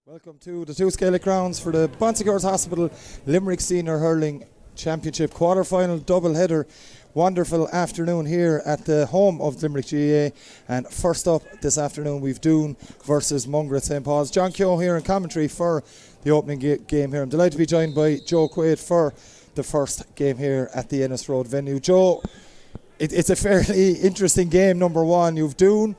Welcome to the two Gaelic grounds for the Bonsigurs Hospital Limerick Senior Hurling Championship quarter-final double-header. Wonderful afternoon here at the home of Limerick GAA, and first up this afternoon we've Doon versus Mungret St. Paul's. John Keogh here in commentary for the opening game here. I'm delighted to be joined by Joe Quaid for the first game here at the Ennis Road venue. Joe, it's a fairly interesting game. Number one, you've Doon,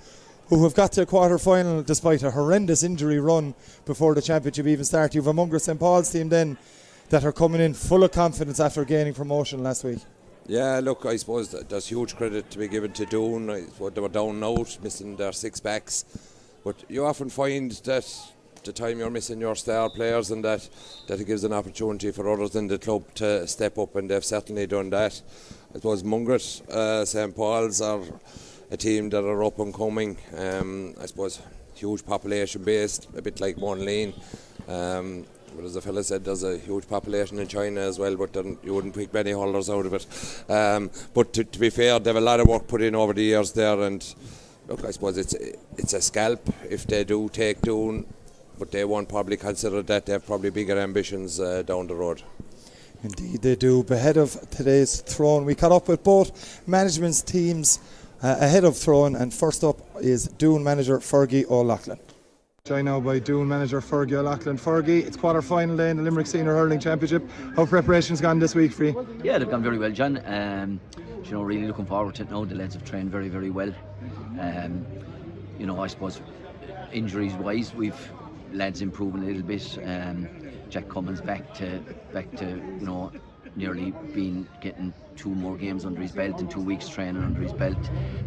who have got to a quarter-final despite a horrendous injury run before the championship even started. You have a Mungret St. Paul's team then that are coming in full of confidence after gaining promotion last week. Yeah, look, I suppose there's huge credit to be given to Doon. They were down and out, missing their six backs. But you often find that the time you're missing your star players and that it gives an opportunity for others in the club to step up, and they've certainly done that. I suppose Mungret St. Paul's are a team that are up and coming. I suppose huge population based, a bit like Monaleen. But as the fella said, there's a huge population in China as well, but then you wouldn't pick many holders out of it. But to be fair, they have a lot of work put in over the years there, and look, I suppose it's a scalp if they do take Doon, but they won't probably consider that. They have probably bigger ambitions down the road. Indeed they do. Ahead of today's throne, we caught up with both management's teams ahead of throne, and first up is Doon manager Fergie O'Loughlin. Joined now by Doon manager Fergie O'Loughlin. Fergie, it's quarter-final day in the Limerick Senior Hurling Championship. How have preparations gone this week for you? Yeah, they've gone very well, John. Really looking forward to it now. The lads have trained very, very well. I suppose injuries-wise, we've lads improving a little bit. Jack Cummins back to nearly getting 2 more games under his belt and 2 weeks training under his belt.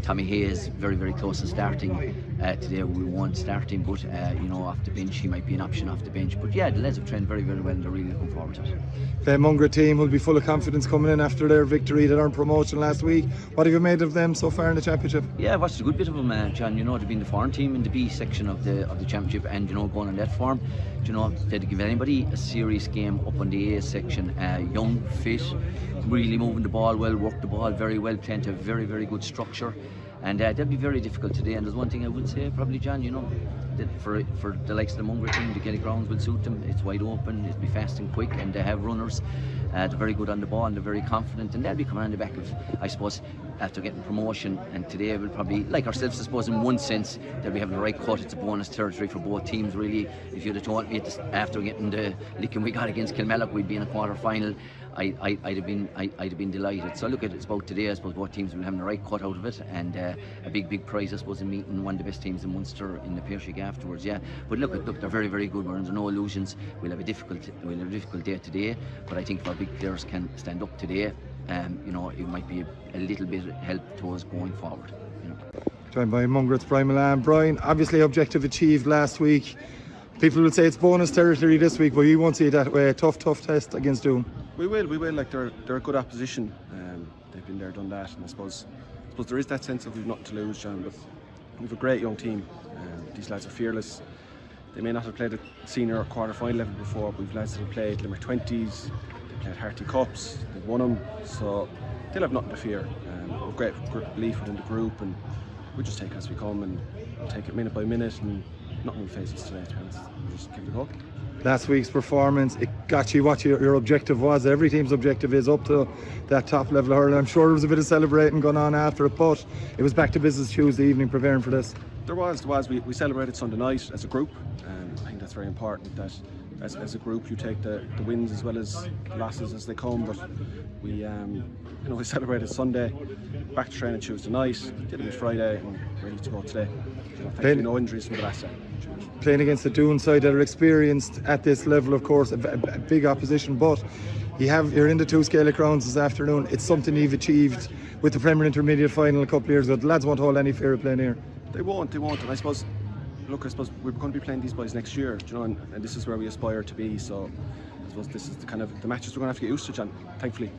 Tommy Hayes very, very close to starting. Today we won't start him, but off the bench he might be an option off the bench. But yeah, the lads have trained very, very well and they're really looking forward to it. The Mungret team will be full of confidence coming in after their victory that earned promotion last week. What have you made of them so far in the championship? Yeah, I've watched a good bit of them, John. They've been the foreign team in the B section of the championship, and going on that form, they'd give anybody a serious game up on the A section. Young, fit, really moving the ball well, work the ball very well, playing to a very, very good structure, and they'll be very difficult today. And there's one thing I would say probably, John, that for the likes of the Mungret team, the Gaelic grounds will suit them. It's wide open, it'll be fast and quick, and they have runners. They're very good on the ball and they're very confident, and they'll be coming on the back of, I suppose, after getting promotion. And today will probably, like ourselves, I suppose, in one sense, they'll be having the right cut. It's a bonus territory for both teams, really. If you'd have told me after getting the licking we got against Kilmallock we'd be in a quarter-final, I'd have been delighted. So look, it's about today. I suppose both teams will have the right cut out of it, and a big prize, I suppose, in meeting one of the best teams in Munster in the Pearshig afterwards. Yeah, but look, they're very, very good. We're under no illusions. We'll have a difficult day today, but I think if our big players can stand up today, it might be a little bit of help to us going forward. Joined by Mungret's Brian Milan. Brian, obviously objective achieved last week. People will say it's bonus territory this week, but you won't see it that way. Tough test against Doon. We will. Like they're a good opposition. They've been there, done that, and I suppose there is that sense of we've nothing to lose, John. But we've a great young team. These lads are fearless. They may not have played at senior or quarter-final level before, but we've lads that have played Limerick 20s, they played Harty Cups, they've won them, so they'll have nothing to fear. We've great belief within the group, and we just take it as we come and take it minute by minute, and nothing will face us today, to be honest. We'll just give it a go. Last week's performance, it got you what your objective was. Every team's objective is up to that top level of hurling. I'm sure there was a bit of celebrating going on after it, but it was back to business Tuesday evening preparing for this. There was. We celebrated Sunday night as a group. I think that's very important that as a group you take the wins as well as the losses as they come. But we celebrated Sunday, back to training Tuesday night, did it Friday, and ready to go today. Thankfully no injuries from the last day. Playing against the Doon side that are experienced at this level, of course, a big opposition, but you're in the two Gaelic grounds this afternoon. It's something you've achieved with the Premier Intermediate final a couple of years ago. The lads won't hold any fear of playing here. They won't, and I suppose we're going to be playing these boys next year, and this is where we aspire to be. So I suppose this is the kind of the matches we're going to have to get used to, John, thankfully,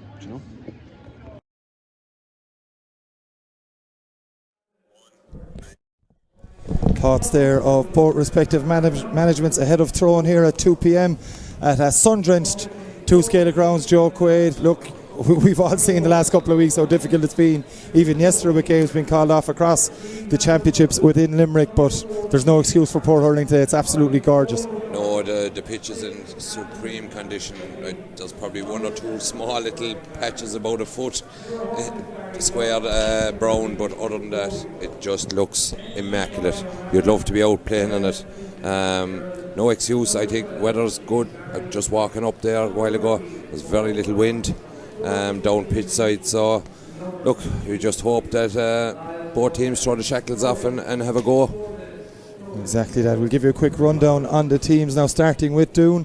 Thoughts there of both respective managements ahead of throne here at 2 p.m. at a sun-drenched two Gaelic grounds. Joe Quaid, look, we've all seen the last couple of weeks how difficult it's been. Even yesterday with games being called off across the championships within Limerick, but there's no excuse for poor hurling today. It's absolutely gorgeous. No, know, the pitch is in supreme condition. There's probably one or two small little patches about a foot square brown, but other than that, it just looks immaculate. You'd love to be out playing on it. No excuse. I think weather's good. Just walking up there a while ago, there's very little wind down pitch side. So, look, you just hope that both teams throw the shackles off and have a go. Exactly that. We'll give you a quick rundown on the teams now, starting with Doon.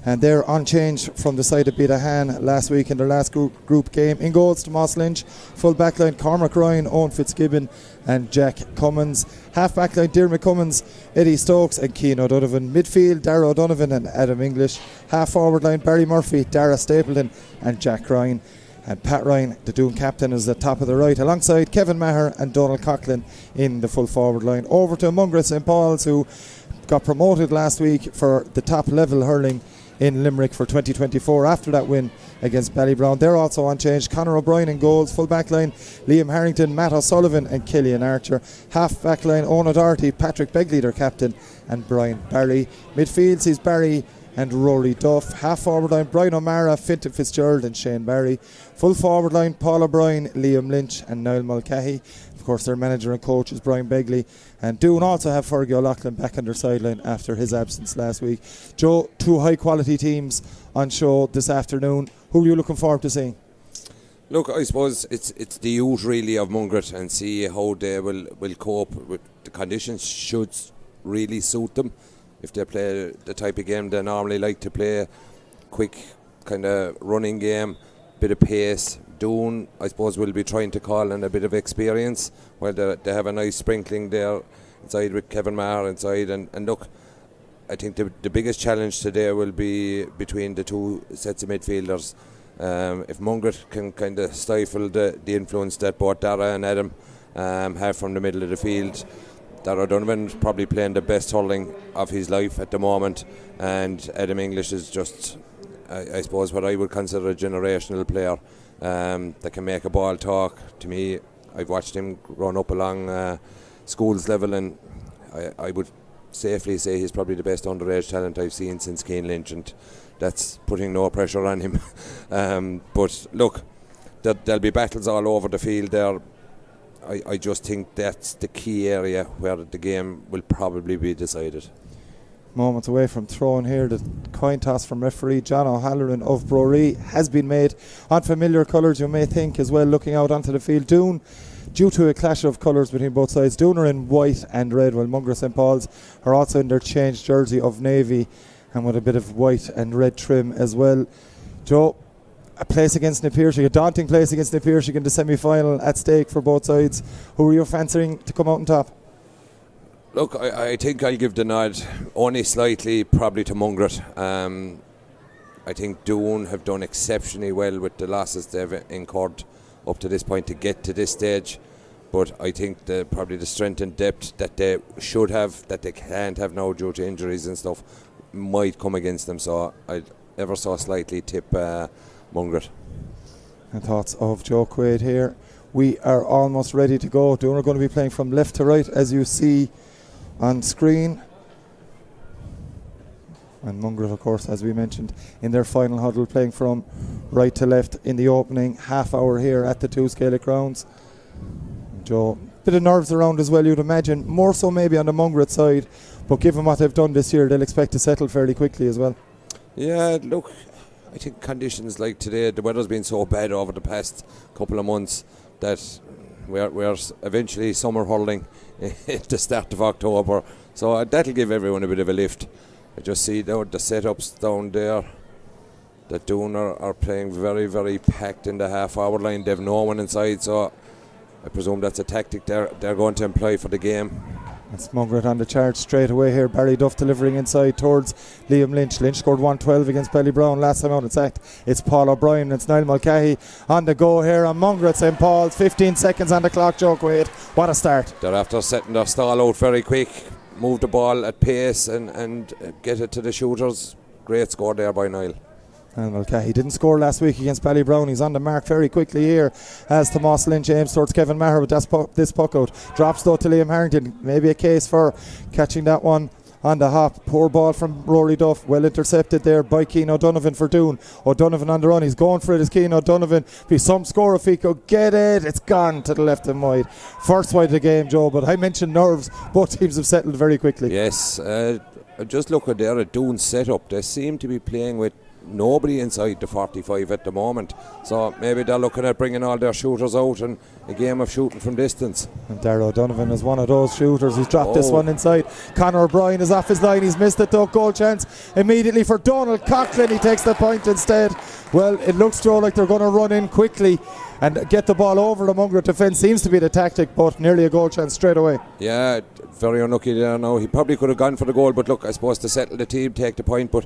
And they're unchanged from the side that beat Ahan last week in their last group game. In goals, Tomas Lynch. Full backline, Cormac Ryan, Owen Fitzgibbon and Jack Cummins. Half backline, Diarmuid Cummins, Eddie Stokes and Cian O'Donovan. Midfield, Dara O'Donovan and Adam English. Half forward line, Barry Murphy, Dara Stapleton and Jack Ryan. And Pat Ryan, the Doon captain, is at the top of the right, alongside Kevin Maher and Donald Coughlin in the full forward line. Over to Mungret St. Paul's, who got promoted last week for the top level hurling in Limerick for 2024 after that win against Ballybrown. They're also unchanged. Conor O'Brien in goals. Full back line, Liam Harrington, Matt O'Sullivan and Killian Archer. Half back line, Owen O'Doherty, Patrick Begley, their captain, and Brian Barry. Midfield sees Barry and Rory Duff. Half forward line, Brian O'Mara, Fintan Fitzgerald and Shane Barry. Full forward line, Paul O'Brien, Liam Lynch and Niall Mulcahy. Of course, their manager and coach is Brian Begley. And Doon also have Fergie O'Loughlin back on their sideline after his absence last week. Joe, two high quality teams on show this afternoon. Who are you looking forward to seeing? Look, I suppose it's the youth really of Mungret, and see how they will cope with the conditions. Should really suit them if they play the type of game they normally like to play. Quick kind of running game, bit of pace. Doon, I suppose, will be trying to call in a bit of experience, while they have a nice sprinkling there inside with Kevin Maher inside. And look, I think the biggest challenge today will be between the two sets of midfielders. If Mungret can kind of stifle the influence that both Dara and Adam have from the middle of the field. Dara O'Donovan's probably playing the best hurling of his life at the moment, and Adam English is just, I suppose, what I would consider a generational player that can make a ball talk. To me, I've watched him run up along schools level, and I would safely say he's probably the best underage talent I've seen since Cian Lynch, and that's putting no pressure on him. But look, there'll be battles all over the field there. I just think that's the key area where the game will probably be decided. Moments away from throwing here. The coin toss from referee John O'Halloran of Broree has been made. Unfamiliar colours, you may think, as well, looking out onto the field. Doon, due to a clash of colours between both sides, Doon are in white and red, while Mungret St. Paul's are also in their changed jersey of navy and with a bit of white and red trim as well. Joe, a place against Napier, a daunting place against Napier in the semi-final at stake for both sides. Who are you fancying to come out on top? Look, I think I'll give the nod only slightly probably to Mungret. I think Doon have done exceptionally well with the losses they've incurred up to this point to get to this stage, but I think probably the strength and depth that they should have, that they can't have now due to injuries and stuff, might come against them. So I'd ever so slightly tip Mungret. And thoughts of Joe Quaid here. We are almost ready to go. Doon are going to be playing from left to right, as you see on screen. And Mungret, of course, as we mentioned, in their final huddle, playing from right to left in the opening half hour here at the two Gaelic grounds. Joe, bit of nerves around as well, you'd imagine, more so maybe on the Mungret side, but given what they've done this year, they'll expect to settle fairly quickly as well. Yeah, look, I think conditions like today, the weather's been so bad over the past couple of months that we're eventually summer hurling at the start of October, so that'll give everyone a bit of a lift. I just see the setups down there that Doon are playing very, very packed in the half-hour line. They've no one inside, so I presume that's a tactic they're going to employ for the game. It's Mungret on the charge straight away here. Barry Duff delivering inside towards Liam Lynch. Lynch scored 112 against Ballybrown last time out. It's It's Paul O'Brien. It's Niall Mulcahy on the go here on Mungret St. Paul's. 15 seconds on the clock, Joe Quaid. What a start. They're after setting their stall out very quick, move the ball at pace and get it to the shooters. Great score there by Niall. And Mulcahy didn't score last week against Ballybrown. He's on the mark very quickly here as Tomas Lynch aims towards Kevin Maher with this puck out. Drops though to Liam Harrington. Maybe a case for catching that one on the hop. Poor ball from Rory Duff. Well intercepted there by Cian O'Donovan for Doon. O'Donovan on the run. He's going for it as Cian O'Donovan. Be some score if he could get it. It's gone to the left and wide. First wide of the game, Joe, but I mentioned nerves. Both teams have settled very quickly. Yes, just looking there at Doon's setup, they seem to be playing with nobody inside the 45 at the moment, so maybe they're looking at bringing all their shooters out and a game of shooting from distance. And Darragh O'Donovan is one of those shooters who's dropped this one inside. Conor O'Brien is off his line. He's missed it though. Goal chance immediately for Donald Coughlin. He takes the point instead. Well, it looks, Joe, like they're going to run in quickly and get the ball over the Mungret defence. Seems to be the tactic, but nearly a goal chance straight away. Yeah, very unlucky there now. He probably could have gone for the goal, but look, I suppose to settle the team, take the point, but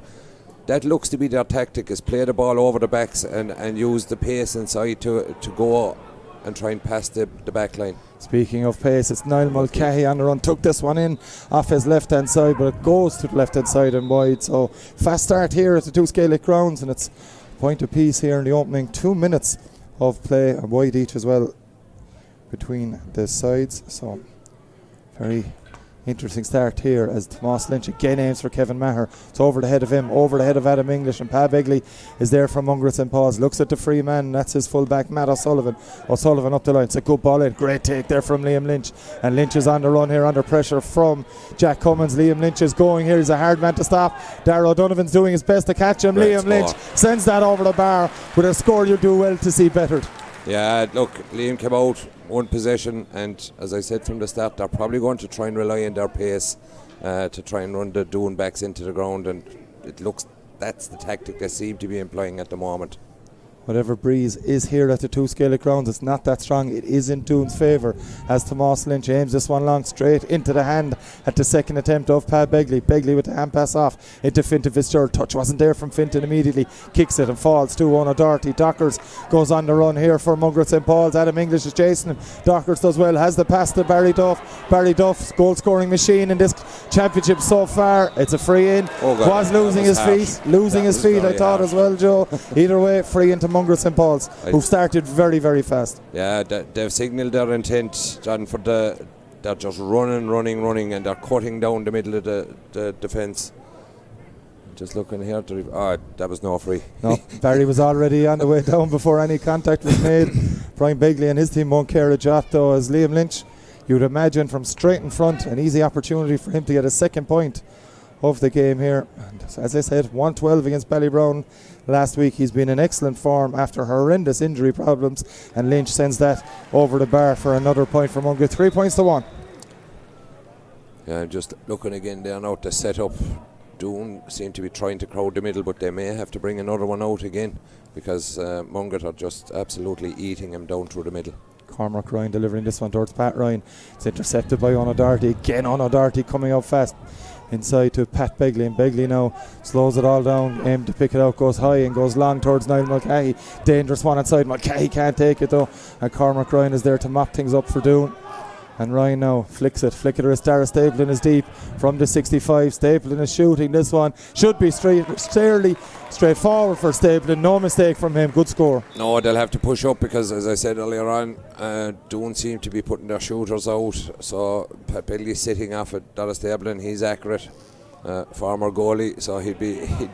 that looks to be their tactic, is play the ball over the backs and use the pace inside to go and try and pass the back line. Speaking of pace, it's Niall Mulcahy on the run. Took this one in off his left hand side, but it goes to the left hand side and wide. So fast start here at the two Gaelic grounds, and it's point apiece here in the opening 2 minutes of play, and wide each as well between the sides. So very interesting start here as Tomás Lynch again aims for Kevin Maher. It's over the head of him, over the head of Adam English, and Pa Begley is there from Mungret St. Paul's. Looks at the free man, that's his fullback Matt O'Sullivan. O'Sullivan up the line. It's a good ball in. Great take there from Liam Lynch, and Lynch is on the run here under pressure from Jack Cummins. Liam Lynch is going here. He's a hard man to stop. Darragh O'Donovan's doing his best to catch him. Great Liam score. Lynch sends that over the bar with a score you do well to see bettered. Yeah, look, Liam came out one possession, and as I said from the start, they're probably going to try and rely on their pace to try and run the Doon backs into the ground, and it looks that's the tactic they seem to be employing at the moment. Whatever breeze is here at the two Gaelic grounds, it's not that strong. It is in Doon's favour as Tomás Lynch aims this one long straight into the hand at the second attempt of Pa Begley. Begley with the hand pass off into Fintan Fitzgerald. Touch wasn't there from Fintan immediately. Kicks it and falls to Ona Doherty. Dockers goes on the run here for Mungret St. Paul's. Adam English is chasing him. Dockers does well. Has the pass to Barry Duff. Barry Duff's goal scoring machine in this championship so far. It's a free in. Was losing his feet. Losing his feet, I thought as well, Joe. Either way, free into Mungret St. Paul's, who've started very, very fast. Yeah, they've signalled their intent, John, for they're just running, and they're cutting down the middle of the defence. Just looking here, that was no free. No, Barry was already on the way down before any contact was made. Brian Begley and his team won't care a jot though, as Liam Lynch, you'd imagine from straight in front, an easy opportunity for him to get a second point of the game here. And as I said, 1-12 against Ballybrown last week. He's been in excellent form after horrendous injury problems, and Lynch sends that over the bar for another point from Mungret. 3 points to 1. Yeah, just looking again there now to set up. Doon seem to be trying to crowd the middle, but they may have to bring another one out again because Mungret are just absolutely eating him down through the middle. Cormac Ryan delivering this one towards Pat Ryan. It's intercepted by Ona Doherty. Again Ona Doherty coming out fast inside to Pat Begley, and Begley now slows it all down, aim to pick it out, goes high and goes long towards Niall Mulcahy. Dangerous one inside. Mulcahy can't take it though, and Cormac Ryan is there to mop things up for Doon. And Ryan now flicks it. Flick it to Dara Stapleton is deep from the 65. Stapleton is shooting. This one should be fairly straightforward for Stapleton. No mistake from him. Good score. No, they'll have to push up because, as I said earlier on, Doon seem to be putting their shooters out. So Pat Begley sitting off at Dara Stapleton. He's accurate. Former goalie, so he'd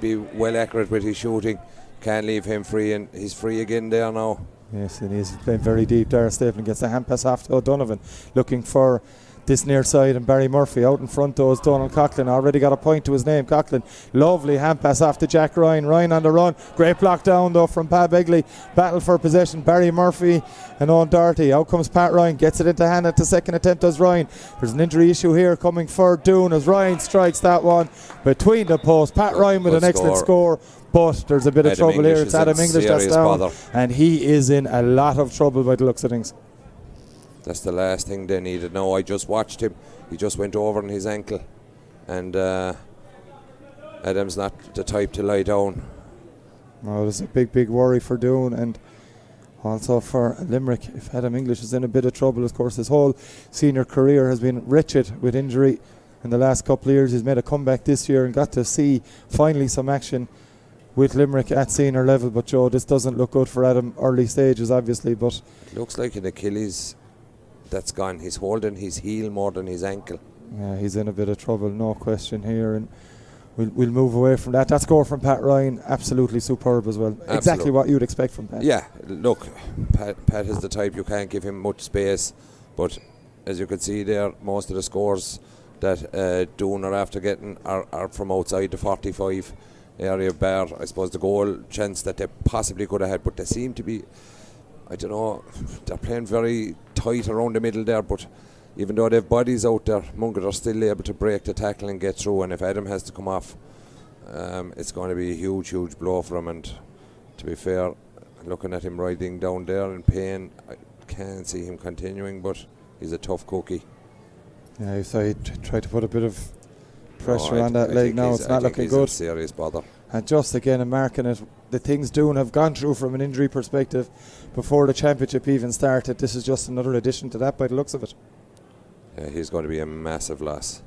be well accurate with his shooting. Can't leave him free, and he's free again there now. Yes, and he's playing very deep. Darragh Stapleton gets the hand pass off to O'Donovan, looking for this near side, and Barry Murphy out in front though is Donald Coughlin. Already got a point to his name. Coughlin, lovely hand pass off to Jack Ryan. Ryan on the run. Great block down though from Pa Begley. Battle for possession. Barry Murphy and Owen Doherty. Out comes Pat Ryan. Gets it into hand at the second attempt as Ryan. There's an injury issue here coming for Doon as Ryan strikes that one between the posts. Pat Ryan with an excellent score. But there's a bit of trouble here. It's Adam English that's down, and he is in a lot of trouble by the looks of things. That's the last thing they needed. No, I just watched him. He just went over on his ankle, and Adam's not the type to lie down. No, there's a big worry for Doon, and also for Limerick. If Adam English is in a bit of trouble, of course, his whole senior career has been wretched with injury in the last couple of years. He's made a comeback this year and got to see finally some action with Limerick at senior level. But Joe, this doesn't look good for Adam early stages obviously, but it looks like an Achilles that's gone. He's holding his heel more than his ankle. Yeah, he's in a bit of trouble, no question here, and we'll move away from that. That score from Pat Ryan, absolutely superb as well. Exactly what you'd expect from Pat. Yeah, look, Pat is the type, you can't give him much space, but as you can see there, most of the scores that Doon are after getting are from outside the 45 area, bar, I suppose, the goal chance that they possibly could have had, but they seem to be, I don't know, they're playing very tight around the middle there, but even though they have bodies out there, Mungret are still able to break the tackle and get through, and if Adam has to come off, it's going to be a huge blow for him. And to be fair, looking at him riding down there in pain, I can't see him continuing, but he's a tough cookie. Yeah, so he tried to put a bit of pressure on that leg now. It's not looking good. Serious bother. And just again, in marking it, the things Doon have gone through from an injury perspective before the championship even started, this is just another addition to that by the looks of it. Yeah, he's going to be a massive loss.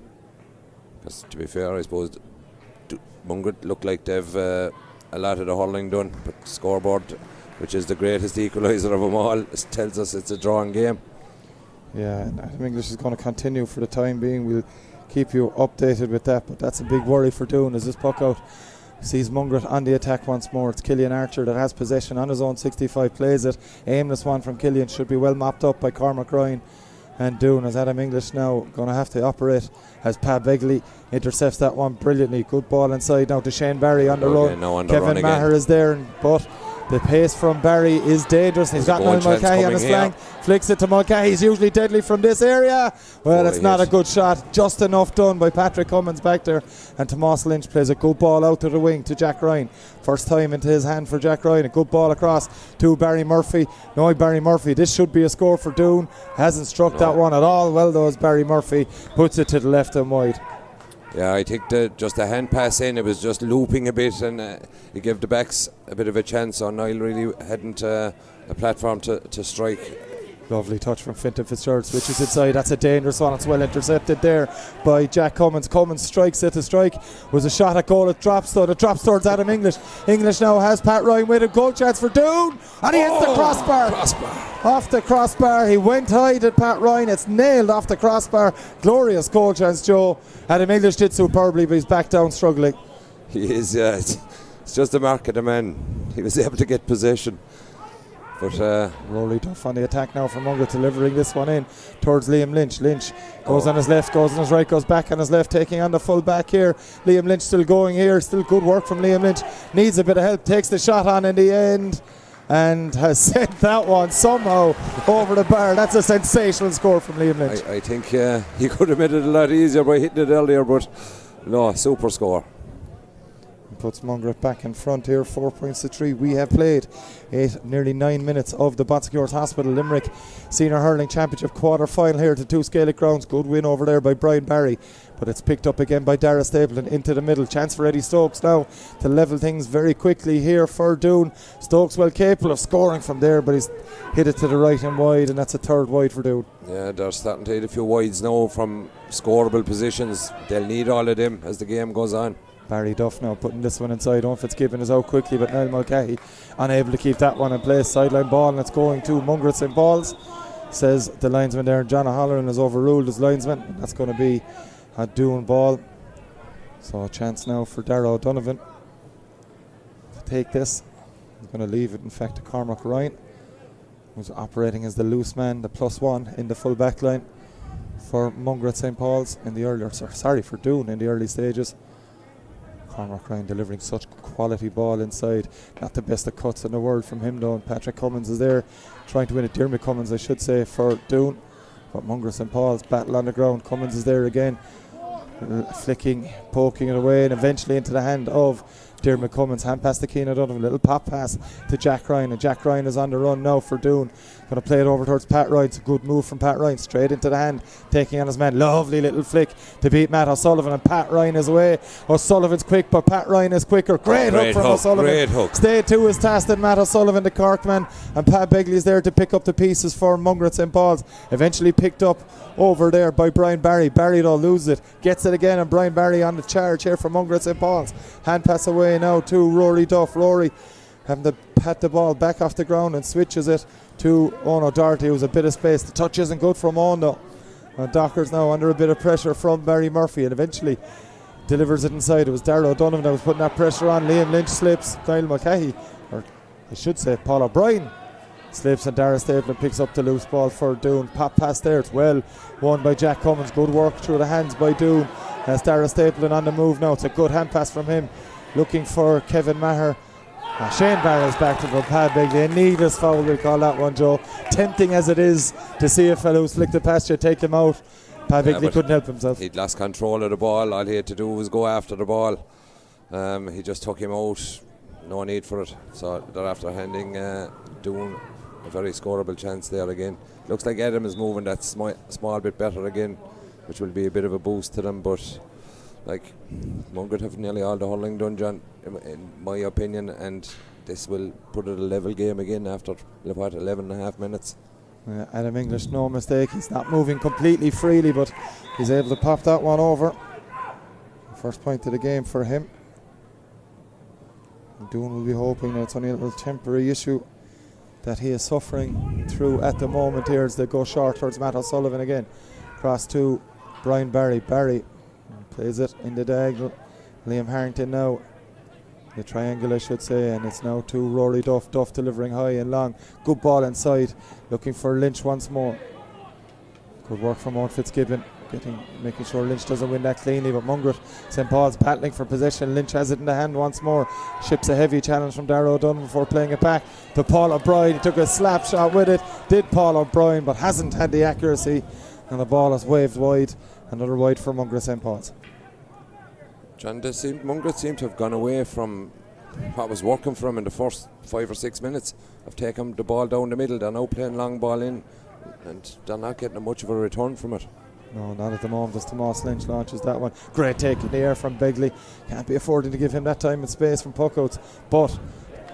Because to be fair, I suppose Mungret look like they've a lot of the hurling done, but scoreboard, which is the greatest equaliser of them all, tells us it's a drawing game. Yeah, and Adam English is going to continue for the time being. We'll keep you updated with that, but that's a big worry for Doon as this puck out sees Mungret on the attack once more. It's Killian Archer that has possession on his own 65, plays it. Aimless one from Killian, should be well mopped up by Cormac Ryan. And Doon, as Adam English now going to have to operate as Pat Begley intercepts that one brilliantly. Good ball inside now to Shane Barry on the run. Kevin Maher is there, but the pace from Barry is dangerous. He's got Niall Mulcahy on his flank. Flicks it to Mulcahy. He's usually deadly from this area. Well, it's not a good shot. Just enough done by Patrick Cummins back there. And Tomas Lynch plays a good ball out to the wing to Jack Ryan. First time into his hand for Jack Ryan. A good ball across to Barry Murphy. No, Barry Murphy. This should be a score for Doon. Hasn't struck that one at all. Well, though, as Barry Murphy puts it to the left and wide. Yeah, I think just a hand pass in, it was just looping a bit, and he gave the backs a bit of a chance. So Niall really hadn't a platform to strike. Lovely touch from Fintan Fitzgerald, switches inside. That's a dangerous one. It's well intercepted there by Jack Cummins. Cummins strikes it. The strike was a shot at goal. It drops though. It drops towards Adam English. English now has Pat Ryan with a goal chance for Doon, and he hits the crossbar. Off the crossbar. He went high to Pat Ryan. It's nailed off the crossbar. Glorious goal chance, Joe. Adam English did superbly, but he's back down struggling. He is. It's just the mark of the man. He was able to get possession. But Rolly Duff on the attack now from Mungret, delivering this one in towards Liam Lynch. Lynch goes on his left, goes on his right, goes back on his left, taking on the full back here. Liam Lynch still going here, still good work from Liam Lynch. Needs a bit of help, takes the shot on in the end and has sent that one somehow over the bar. That's a sensational score from Liam Lynch. I think he could have made it a lot easier by hitting it earlier, but no, super score. Puts Mungret back in front here, 4 points to 3. We have played nearly 9 minutes of the Bonsecours Hospital Limerick Senior Hurling Championship quarter final here to two Gaelic grounds. Good win over there by Brian Barry, but it's picked up again by Dara Stapleton into the middle. Chance for Eddie Stokes now to level things very quickly here for Doon. Stokes well capable of scoring from there, but he's hit it to the right and wide, and that's a third wide for Doon. Yeah, they're starting to hit a few wides now from scoreable positions. They'll need all of them as the game goes on. Barry Duff now putting this one inside. Owen Fitzgibbon is out quickly, but Niall Mulcahy unable to keep that one in place. Sideline ball, and it's going to Mungret St. Paul's, says the linesman there. John O'Halloran has overruled his linesman. That's going to be a Doon ball. So a chance now for Darragh O'Donovan to take this. He's going to leave it, in fact, to Cormac Ryan, who's operating as the loose man, the +1 in the full back line for Mungret St. Paul's in the earlier, for Doon in the early stages. Cormac Ryan delivering such quality ball inside. Not the best of cuts in the world from him though. And Patrick Cummins is there trying to win it. Diarmuid Cummins, I should say, for Doon. But Mungret St. Paul's battle on the ground. Cummins is there again, flicking, poking it away, and eventually into the hand of Diarmuid Cummins. Hand pass to Cian O'Donovan. Little pop pass to Jack Ryan, and Jack Ryan is on the run now for Doon. Going to play it over towards Pat Ryan. It's a good move from Pat Ryan, straight into the hand, taking on his man. Lovely little flick to beat Matt O'Sullivan, and Pat Ryan is away. O'Sullivan's quick, but Pat Ryan is quicker. Great hook from O'Sullivan. Great hook. Stayed to his task than Matt O'Sullivan, the Corkman, and Pat Begley is there to pick up the pieces for Mungret St. Paul's. Eventually picked up over there by Brian Barry. Barry though loses it, gets it again, and Brian Barry on the charge here for Mungret St. Paul's. Hand pass away now to Rory Duff. Rory having to pat the ball back off the ground and switches it to Owen O'Doherty, who's a bit of space. The touch isn't good from Owen though, Dockers now under a bit of pressure from Barry Murphy, and eventually delivers it inside. It was Darragh O'Donovan that was putting that pressure on. Liam Lynch slips. Niall Mulcahy, or I should say Paul O'Brien, slips, and Dara Stapleton picks up the loose ball for Doon. Pop pass there. It's well won by Jack Cummins. Good work through the hands by Doon. That's Dara Stapleton on the move now. It's a good hand pass from him. Looking for Kevin Maher. Shane Barrows back to the pad Bigley. A needless foul, we call that one, Joe. Tempting as it is to see a fellow who's flicked it past you, take him out. Pat Bigley couldn't help himself. He'd lost control of the ball. All he had to do was go after the ball. He just took him out. No need for it. So they're after handing Doon a very scoreable chance there again. Looks like Adam is moving that small bit better again, which will be a bit of a boost to them. But like, Mungret have nearly all the hurling done, John, in my opinion, and this will put it a level game again after 11 and a half minutes. Adam English, no mistake. He's not moving completely freely, but he's able to pop that one over. First point of the game for him. Doon will be hoping that it's only a little temporary issue that he is suffering through at the moment here as they go short towards Matt O'Sullivan again. Cross to Brian Barry. Barry plays it in the diagonal. Liam Harrington now. The triangle, I should say, and it's now to Rory Duff. Duff delivering high and long. Good ball inside. Looking for Lynch once more. Good work from Owen Fitzgibbon. Making sure Lynch doesn't win that cleanly, but Mungret, St. Paul's battling for possession. Lynch has it in the hand once more. Ships a heavy challenge from Darragh O'Donovan before playing it back to Paul O'Brien. He took a slap shot with it. Did Paul O'Brien, but hasn't had the accuracy, and the ball is waved wide. Another wide for Mungret St. Paul's. John, Mungret seemed to have gone away from what was working for him in the first 5 or 6 minutes of taking the ball down the middle. They're now playing long ball in, and they're not getting much of a return from it. No, not at the moment as Tomas Lynch launches that one. Great take in the air from Begley. Can't be affording to give him that time and space from puckouts. But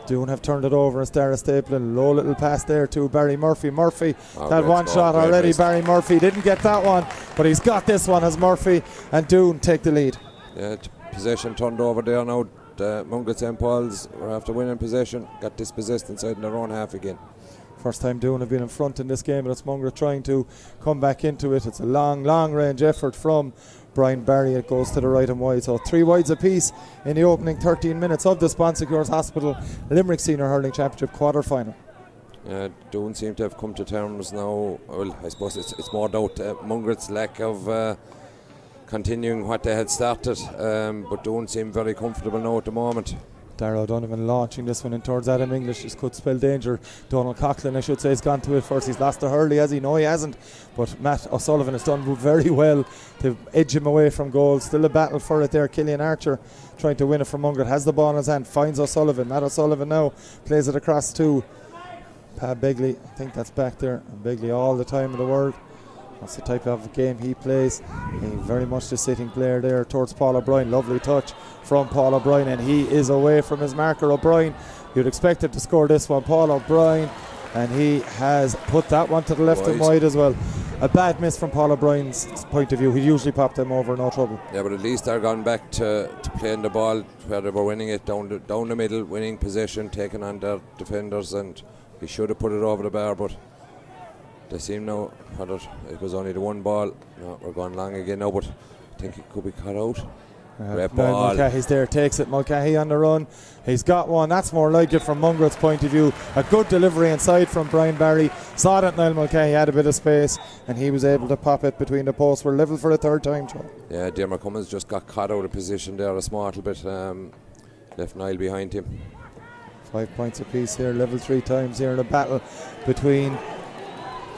Doon have turned it over as Dara Stapleton. Low little pass there to Barry Murphy. Murphy had one shot already. Risk. Barry Murphy didn't get that one, but he's got this one as Murphy and Doon take the lead. Yeah, possession turned over there now. Mungret St. Paul's were after winning possession, got dispossessed inside in their own half again. First time Doon have been in front in this game, but it's Mungret trying to come back into it. It's a long range effort from Brian Barry. It goes to the right and wide, so 3 wides apiece in the opening 13 minutes of the Sponsecures Hospital Limerick Senior Hurling Championship quarter final. Doon seem to have come to terms now. Well, I suppose it's more doubt Mungret's lack of continuing what they had started, but Doon seem very comfortable now at the moment. Darragh O'Donovan launching this one in towards Adam English. This could spell danger. Donald Coughlin, I should say, has gone to it first. He's lost to Hurley, has he? No, he hasn't. But Matt O'Sullivan has done very well to edge him away from goal. Still a battle for it there. Killian Archer trying to win it from Mungret. Has the ball in his hand. Finds O'Sullivan. Matt O'Sullivan now plays it across to Pat Begley. I think that's back there. And Begley all the time in the world. That's the type of game he plays. Very much the sitting player there towards Paul O'Brien. Lovely touch from Paul O'Brien, and he is away from his marker. O'Brien, you'd expect him to score this one. Paul O'Brien, and he has put that one to the left and wide as well. A bad miss from Paul O'Brien's point of view. He'd usually pop them over, no trouble. Yeah, but at least they're gone back to playing the ball where they were winning it down the middle, winning possession, taking on their defenders, and he should have put it over the bar, but they seem now, it was only the one ball. No, we're going long again now, but I think it could be cut out. Mulcahy's there, takes it. Mulcahy on the run. He's got one. That's more like it from Mungret's point of view. A good delivery inside from Brian Barry. Saw that Niall Mulcahy had a bit of space, and he was able to pop it between the posts. We're level for a third time, Joe. Yeah, Dermot Cummins just got caught out of position there a small bit. Left Niall behind him. 5 points apiece here, level 3 times here in a battle between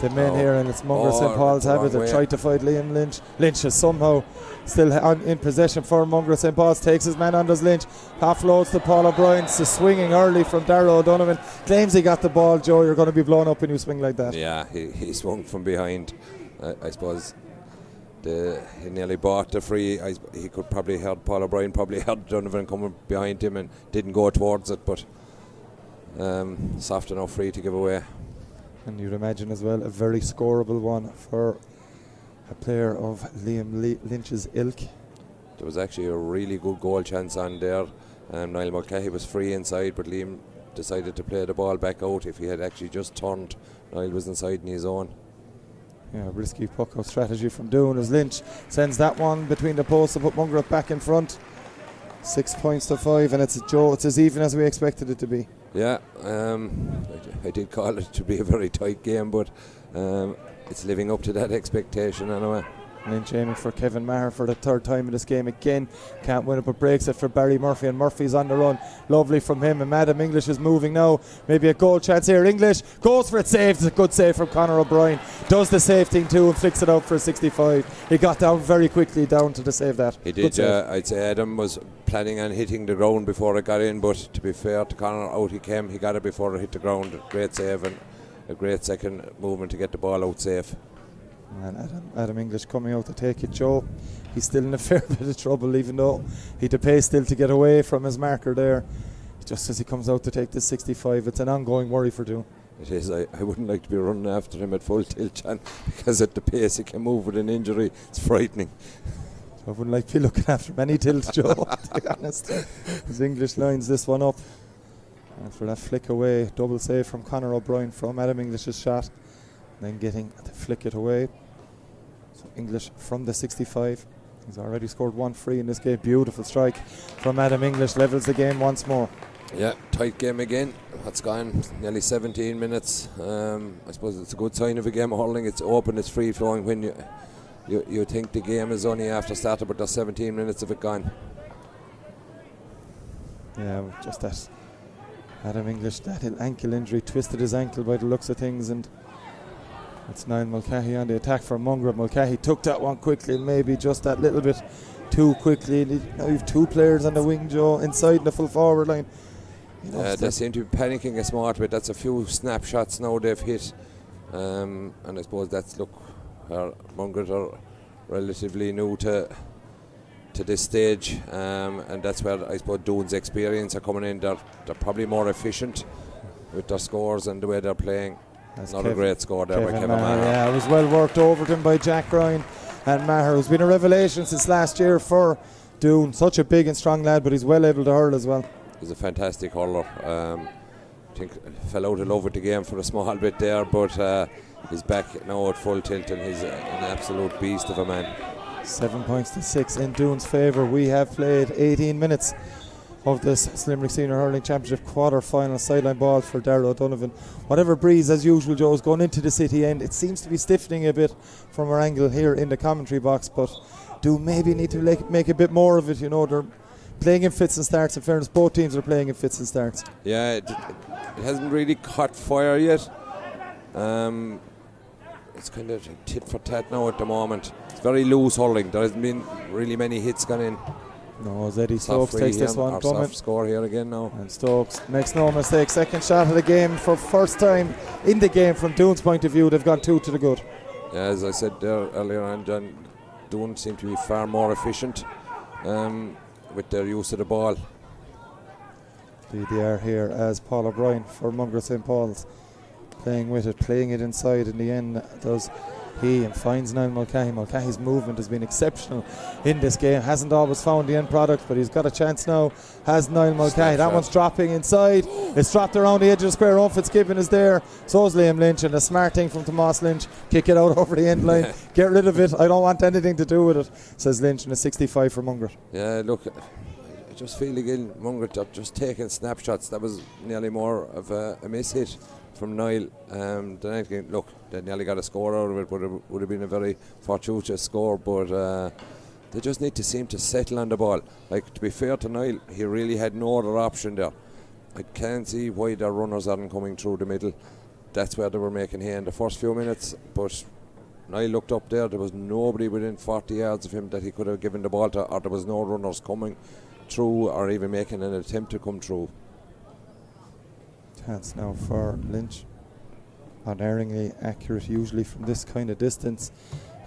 the men here, and it's Mungret St. Paul's habit to try to fight Liam Lynch. Lynch is somehow still in possession for Mungret St. Paul's. Takes his man on, does Lynch. Offloads to Paul O'Brien. It's swinging early from Darragh O'Donovan. Claims he got the ball. Joe, you're going to be blown up when you swing like that. Yeah, he swung from behind. I suppose he nearly bought the free. He could probably heard Paul O'Brien, probably heard Donovan coming behind him and didn't go towards it, but soft enough free to give away. And you'd imagine as well a very scoreable one for a player of Liam Lynch's ilk. There was actually a really good goal chance on there. Niall Mulcahy was free inside, but Liam decided to play the ball back out. If he had actually just turned, Niall was inside in his own. Yeah, risky puck-out strategy from Doon as Lynch sends that one between the posts to put Mungret back in front. 6 points to 5, and it's as even as we expected it to be. Yeah, I did call it to be a very tight game, but it's living up to that expectation anyway. Lynch aiming for Kevin Maher for the third time in this game again. Can't win it, but breaks it for Barry Murphy, and Murphy's on the run. Lovely from him, and Adam English is moving now. Maybe a goal chance here. English goes for it, saves. It's a good save from Conor O'Brien. Does the save thing too and flicks it out for a 65. He got down very quickly down to save that. He did. I'd say Adam was planning on hitting the ground before it got in, but to be fair to Conor, out he came. He got it before it hit the ground. Great save and a great second movement to get the ball out safe. And Adam English coming out to take it, Joe. He's still in a fair bit of trouble, even though he had to pay still to get away from his marker there. Just as he comes out to take this 65, it's an ongoing worry for Doon. It is. I wouldn't like to be running after him at full tilt, John, because at the pace he can move with an injury, it's frightening. I wouldn't like to be looking after him any tilt, Joe, to be honest. His English lines this one up. And for that flick away, double save from Conor O'Brien from Adam English's shot. Then getting to flick it away. So English from the 65. He's already scored 1 free in this game. Beautiful strike from Adam English. Levels the game once more. Yeah, tight game again. It's gone nearly 17 minutes. I suppose it's a good sign of a game of hurling. It's open, it's free flowing. When you think the game is only after started, but there's 17 minutes of it gone. Yeah, just that Adam English, that ankle injury, twisted his ankle by the looks of things, and it's Niall Mulcahy on the attack for Mungret. Mulcahy took that one quickly, maybe just that little bit too quickly. Now you've 2 players on the wing, Joe, inside the full forward line. They seem to be panicking a smart bit. That's a few snapshots now they've hit, and I suppose that's Mungret are relatively new to this stage, and that's where I suppose Doon's experience are coming in. They're probably more efficient with their scores and the way they're playing. That's not a great score there by Kevin Maher. Yeah, it was well worked over to him by Jack Ryan, and Maher, who's been a revelation since last year for Doon. Such a big and strong lad, but he's well able to hurl as well. He's a fantastic hurler. I think fell out of love with the game for a small bit there, but he's back now at full tilt, and he's an absolute beast of a man. 7 points to 6 in Doon's favour. We have played 18 minutes of this Limerick Senior Hurling Championship quarter-final. Sideline ball for Darrell O'Donovan. Whatever breeze, as usual, Joe, is going into the city end. It seems to be stiffening a bit from our angle here in the commentary box, but Doon maybe need to make a bit more of it. You know, they're playing in fits and starts. In fairness, both teams are playing in fits and starts. Yeah, it hasn't really caught fire yet. It's kind of tit for tat now at the moment. It's very loose hurling. There hasn't been really many hits gone in. No, as Eddie Stokes takes this one. Soft score here again now. And Stokes makes no mistake. Second shot of the game for first time in the game from Doon's point of view. They've gone 2 to the good. Yeah, as I said there earlier on, John, Doon seem to be far more efficient with their use of the ball. They are here as Paul O'Brien for Mungret St. Paul's. Playing with it, playing it inside in the end does he, and finds Niall Mulcahy. Mulcahy's movement has been exceptional in this game. Hasn't always found the end product, but he's got a chance now. Has Niall Mulcahy. That one's dropping inside. It's dropped around the edge of the square. Owen Fitzgibbon is there. So is Liam Lynch, and a smart thing from Tomas Lynch. Kick it out over the end line. Get rid of it. I don't want anything to do with it, says Lynch, and a 65 for Mungret. Yeah, look, I just feel again Mungret are just taking snapshots. That was nearly more of a miss hit from Niall. Look, they nearly got a score out of it, but it would have been a very fortuitous score. But they just need to seem to settle on the ball. Like, to be fair to Niall, he really had no other option there. I can't see why their runners aren't coming through the middle. That's where they were making hay in the first few minutes. But Niall looked up there. There was nobody within 40 yards of him that he could have given the ball to, or there was no runners coming through or even making an attempt to come through. Chance now for Lynch. Unerringly accurate usually from this kind of distance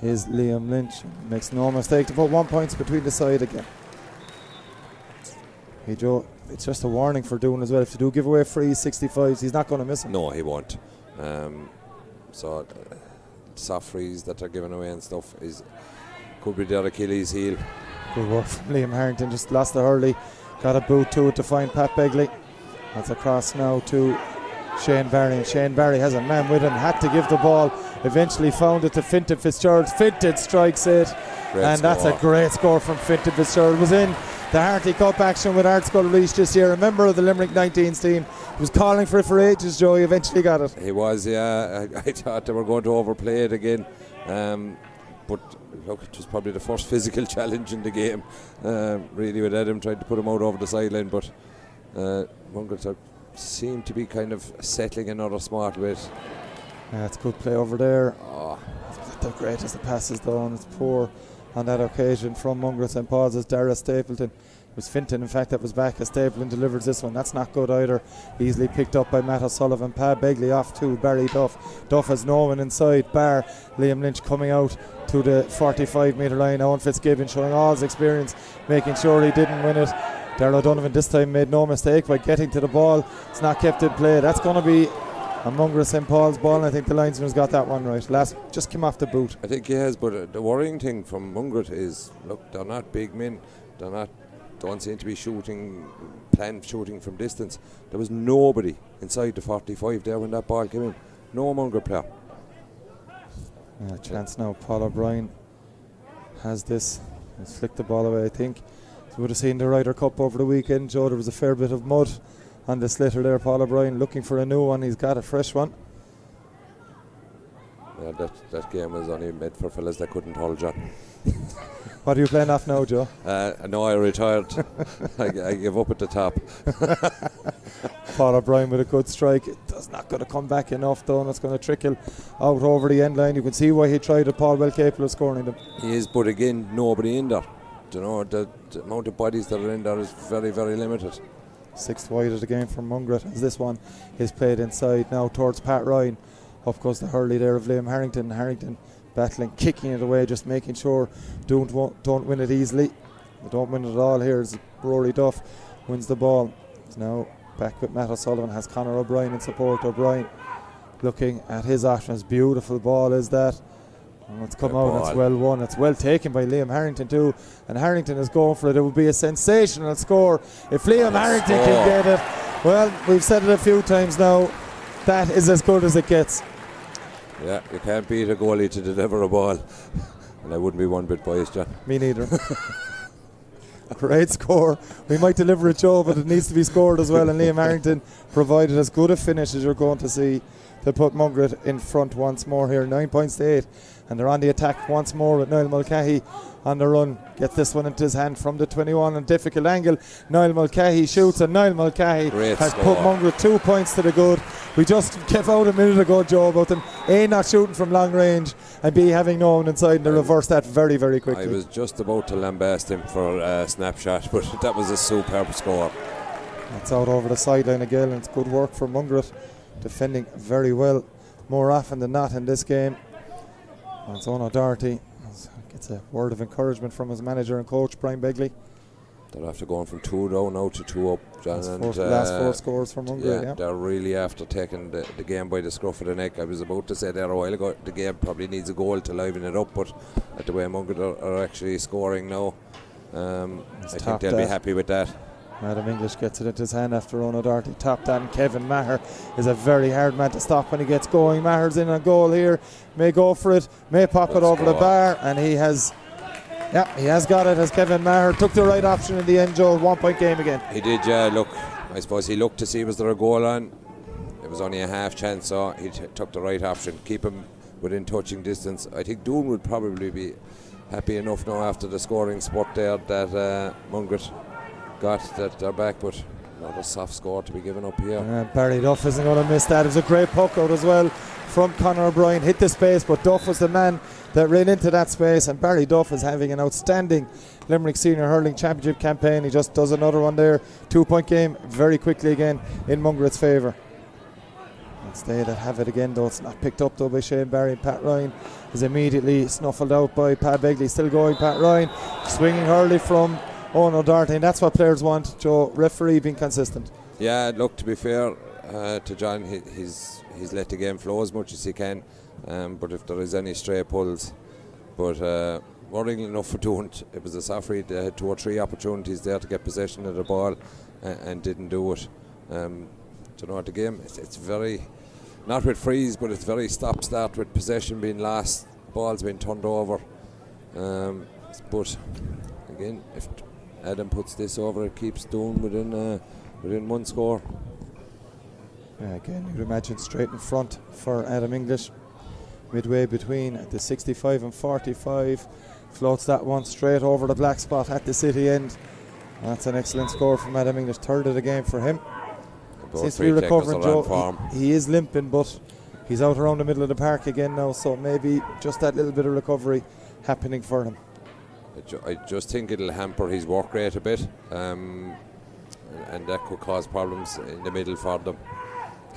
is Liam Lynch. Makes no mistake to put 1 point between the side again. Hey Joe, it's just a warning for Doon as well. If you do give away free 65s, he's not going to miss them. No, he won't. Soft frees that are given away and stuff could be their Achilles heel. Good work from Liam Harrington. Just lost the hurley. Got a boot to it to find Pat Begley. That's across now to Shane Barry, and Shane Barry has a man with him. Had to give the ball Eventually found it to Fintan Fitzgerald. Fintan strikes it. And that's a great score from Fintan Fitzgerald. Was in the Hartley Cup action with Artskull Reach this year, a member of the Limerick 19s team. He was calling for it for ages, Joe. He eventually got it. He was, yeah. I thought they were going to overplay it again. But look, it was probably the first physical challenge in the game, really, with Adam trying to put him out over the sideline. But Mungret seemed to be kind of settling another smart bit. Yeah, it's a good play over there. Oh, it's not the greatest of passes though, and it's poor on that occasion from Mungret St. Paul's as Dara Stapleton. It was Fintan, in fact, that was back as Stapleton delivers this one. That's not good either. Easily picked up by Matt O'Sullivan. Pat Begley off to Barry Duff. Duff has no one inside. Bar Liam Lynch coming out to the 45-metre line. Owen Fitzgibbon showing all his experience, making sure he didn't win it. Darrell O'Donovan this time made no mistake by getting to the ball. It's not kept in play. That's going to be a Mungret St. Paul's ball, and I think the linesman's got that one right. Last just came off the boot. I think he has, but the worrying thing from Mungret is, look, they're not big men. Don't seem to be planned shooting from distance. There was nobody inside the 45 there when that ball came in. No Mungret player. Chance now. Paul O'Brien has this. He's flicked the ball away, I think. So we would have seen the Ryder Cup over the weekend, Joe. There was a fair bit of mud on the slitter there. Paul O'Brien looking for a new one. He's got a fresh one. Yeah, that game was only made for fellas that couldn't hold John. What are you playing off now, Joe? No, I retired. I gave up at the top. Paul O'Brien with a good strike. It's not going to come back enough though, and it's going to trickle out over the end line. You can see why he tried it. Paul well capable of scoring them. He is, but again, nobody in there. You know, the amount of bodies that are in there is very, very limited. Sixth wide of the game from Mungret as this one is played inside now towards Pat Ryan. Up goes the hurley there of Liam Harrington. Harrington battling, kicking it away, just making sure don't win it easily. They don't win it at all here as Rory Duff wins the ball. It's now back with Matt O'Sullivan, has Conor O'Brien in support. O'Brien looking at his options. Beautiful ball is that. And it's come out and it's well won. It's well taken by Liam Harrington too. And Harrington is going for it. It would be a sensational score if Liam Harrington can get it. Well, we've said it a few times now. That is as good as it gets. Yeah, you can't beat a goalie to deliver a ball. And I wouldn't be one bit biased, John. Me neither. Great score. We might deliver it, Joe, but it needs to be scored as well. And Liam Harrington provided as good a finish as you're going to see to put Mungret in front once more here. 9 points to 8. And they're on the attack once more with Niall Mulcahy on the run. Gets this one into his hand from the 21 on difficult angle. Niall Mulcahy shoots, and Niall Mulcahy has put Mungret 2 points to the good. We just kept out a minute ago, Joe, about them A, not shooting from long range, and B, having no one inside, and they reversed that very, very quickly. I was just about to lambast him for a snapshot, but that was a superb score. That's out over the sideline again, and it's good work for Mungret, defending very well more often than not in this game. And it's Ono Doherty gets a word of encouragement from his manager and coach, Brian Begley. They're after going from 2 down now to 2 up, John. Last four scores from Mungret. Yeah, they're really after taking the game by the scruff of the neck. I was about to say there a while ago, the game probably needs a goal to liven it up, but at the way Mungret are actually scoring now, I think they'll be happy with that. Adam English gets it into his hand after Ono Doherty topped that, and Kevin Maher is a very hard man to stop when he gets going. Maher's in on goal here, may go for it, may pop it over the bar, and he has got it as Kevin Maher took the right option in the end, Joe. 1 point game again. He did, look, I suppose he looked to see was there a goal on. It was only a half chance, so he took the right option, keep him within touching distance. I think Doon would probably be happy enough now after the scoring spot there that Mungret got that they're back, but not a soft score to be given up here. Barry Duff isn't going to miss that. It was a great puck out as well from Conor O'Brien. Hit the space, but Duff was the man that ran into that space, and Barry Duff is having an outstanding Limerick Senior Hurling Championship campaign. He just does another one there. 2 point game very quickly again in Mungret's favour. It's they that have it again, though. It's not picked up though by Shane Barry. Pat Ryan is immediately snuffled out by Pat Begley. Still going, Pat Ryan swinging hurley from Ono Doherty, and that's what players want, Joe. Referee being consistent. Yeah, look, to be fair to John, he's let the game flow as much as he can, but if there is any stray pulls, but worrying enough for Doon, it was a soft read. They had 2 or 3 opportunities there to get possession of the ball and didn't do it. The game, it's very not with freeze, but it's very stop-start with possession being lost, balls being turned over. But again, if Adam puts this over, it keeps Doon within one score. Yeah, again, you'd imagine straight in front for Adam English, midway between the 65 and 45. Floats that one straight over the black spot at the city end. That's an excellent score from Adam English, third of the game for him. Seems to be recovering, Joe. He is limping, but he's out around the middle of the park again now, so maybe just that little bit of recovery happening for him. I just think it'll hamper his work rate a bit, and that could cause problems in the middle for them.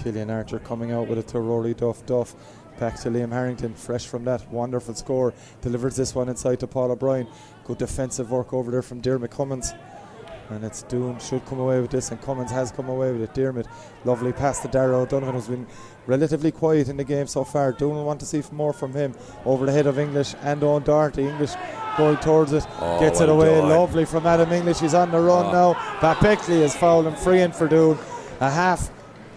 Killian Archer coming out with it to Rory Duff. Back to Liam Harrington, fresh from that wonderful score. Delivers this one inside to Paul O'Brien. Good defensive work over there from Dermot Cummins. And it's Doon should come away with this, and Cummins has come away with it. Dermot, lovely pass to Darragh O'Donovan, who's been relatively quiet in the game so far. Doon will want to see more from him. Over the head of English and on Doherty. English going towards it, gets it away. Done. Lovely from Adam English. He's on the run now. Pat Beckley is fouled and free in for Doon. A half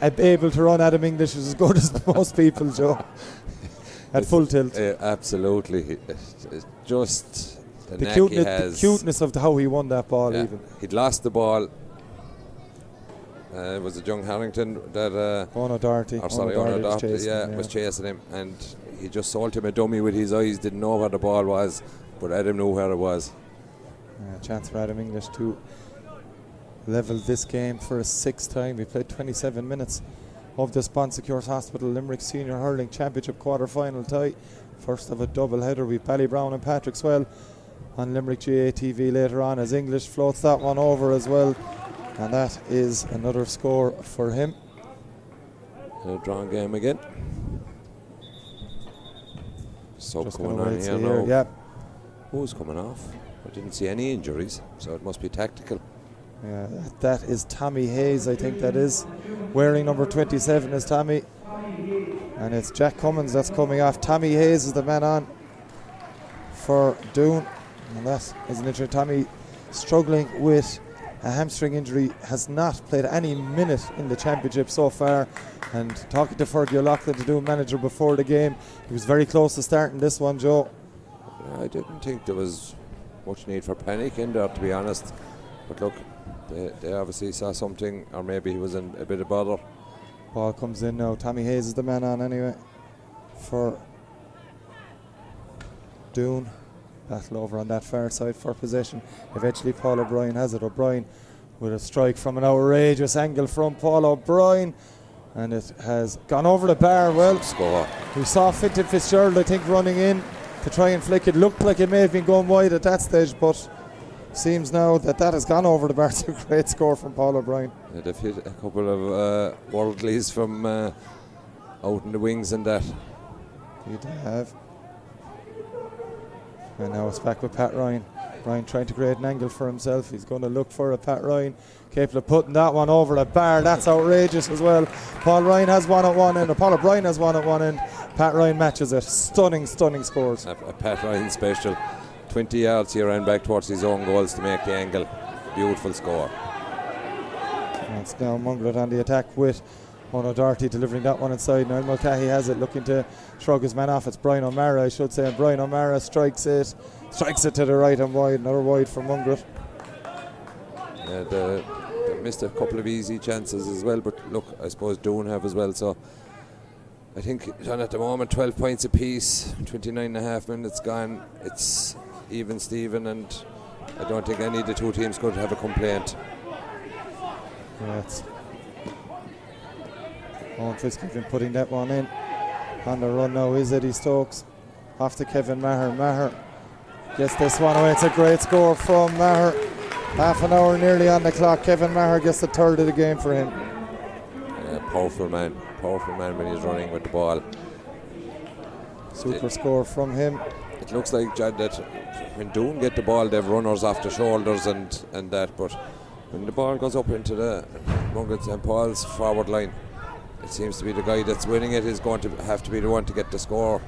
able to run Adam English is as good as most people, Joe. At full tilt. Absolutely. It's just the cuteness of how he won that ball. Even he'd lost the ball. It was a young Harrington that Ono Doherty was chasing him, and he just sold him a dummy with his eyes. Didn't know where the ball was, but Adam knew where it was. Chance for Adam English to level this game for a sixth time. We played 27 minutes of the Sponsecures Hospital Limerick Senior Hurling Championship quarter-final tie. First of a double header. We've Ballybrown and Patrick Swell on Limerick GA TV later on, as English floats that one over as well, and that is another score for him. A drawn game again. So just going on here now. Yep. Who's coming off? I didn't see any injuries, so it must be tactical. Yeah, that is Tommy Hayes, I think that is. Wearing number 27 is Tommy. And it's Jack Cummins that's coming off. Tommy Hayes is the man on for Doon. And that is an injury. Tommy struggling with a hamstring injury, has not played any minute in the championship so far. And talking to Fergie O'Loughlin, the Doon manager, before the game, he was very close to starting this one, Joe. I didn't think there was much need for panic in there, to be honest. But look, they obviously saw something, or maybe he was in a bit of bother. Ball comes in now. Tommy Hayes is the man on anyway for Doon. Battle over on that far side for possession. Eventually Paul O'Brien has it. O'Brien with a strike from an outrageous angle from Paul O'Brien, and it has gone over the bar. Well, score. We saw Fintan Fitzgerald, I think, running in to try and flick it. Looked like it may have been going wide at that stage, but seems now that has gone over the bar. It's a great score from Paul O'Brien. They've hit a couple of worldlies from out in the wings and that. They have. And now it's back with Pat Ryan. Ryan trying to create an angle for himself. He's going to look for a Pat Ryan. Capable of putting that one over the bar. That's outrageous as well. Paul Ryan has one at one end. Or Paul O'Brien has one at one end. Pat Ryan matches it. Stunning scores. A Pat Ryan special. 20 yards here and back towards his own goals to make the angle. Beautiful score. And it's now Mungret on the attack with Ono Doherty delivering that one inside. Niall Mulcahy has it, looking to shrug his man off. It's Brian O'Mara, I should say. And Brian O'Mara strikes it to the right and wide. Another wide for Mungret. They missed a couple of easy chances as well, but look, I suppose Doon have as well. So I think at the moment 12 points apiece, 29.5 minutes gone. It's even Steven, and I don't think any of the two teams could have a complaint. Yeah, it's Owen Fitzgibbon putting that one in. On the run now is Eddie Stokes. Off to Kevin Maher. Maher gets this one away. It's a great score from Maher. Half an hour nearly on the clock. Kevin Maher gets the third of the game for him. Powerful man when he's running with the ball. Super score from him. It looks like, John, that when Doon get the ball, they have runners off the shoulders and that, but when the ball goes up into the Mungret St. Paul's forward line, it seems to be the guy that's winning it is going to have to be the one to get the score.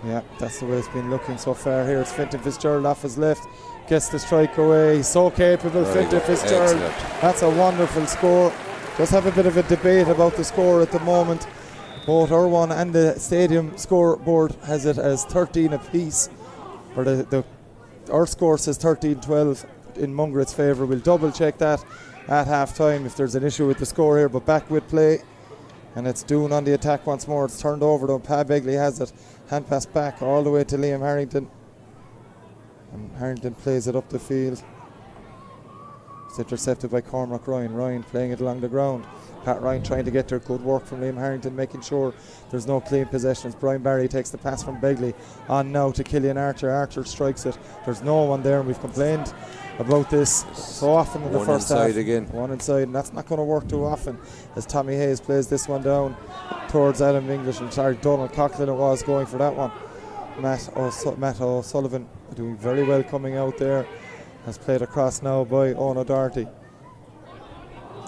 Yeah, that's the way it's been looking so far here. It's Fintan Fitzgerald off his left, gets the strike away. He's so capable, Fintan Fitzgerald. Excellent. That's a wonderful score. Just have a bit of a debate about the score at the moment. Both R1 and the stadium scoreboard has it as 13 apiece. Or our score says 13-12 in Mungret's favour. We'll double check that at half time if there's an issue with the score here. But back with play. And it's Doon on the attack once more. It's turned over though. Pa Begley has it. Hand pass back all the way to Liam Harrington. And Harrington plays it up the field. It's intercepted by Cormac Ryan. Ryan playing it along the ground. Pat Ryan trying to get there. Good work from Liam Harrington, making sure there's no clean possessions. Brian Barry takes the pass from Begley. On now to Killian Archer. Archer strikes it. There's no one there, and we've complained about this so often in the first half. One inside, and that's not going to work too often as Tommy Hayes plays this one down towards Adam English. And sorry, Donald Coughlin it was going for that one. Matt O'Sullivan doing very well coming out there. Has played across now by Owen O'Doherty.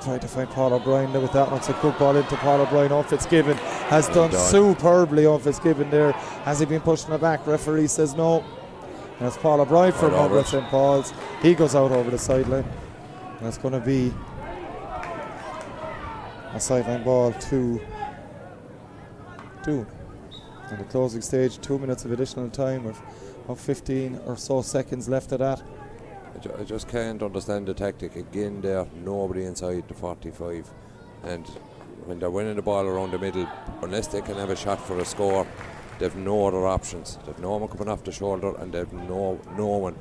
Trying to find Paul O'Brien there with that one. It's a good ball into Paul O'Brien. Owen Fitzgibbon has done superbly. Owen Fitzgibbon there. Has he been pushing it back? Referee says no. And it's Paul O'Brien from Mungret St. Paul's. He goes out over the sideline. And it's going to be a sideline ball to Doon. In the closing stage, 2 minutes of additional time with about 15 or so seconds left of that. I just can't understand the tactic. Again there, nobody inside the 45. And when they're winning the ball around the middle, unless they can have a shot for a score, they've no other options. They've no one coming off the shoulder, and they've no one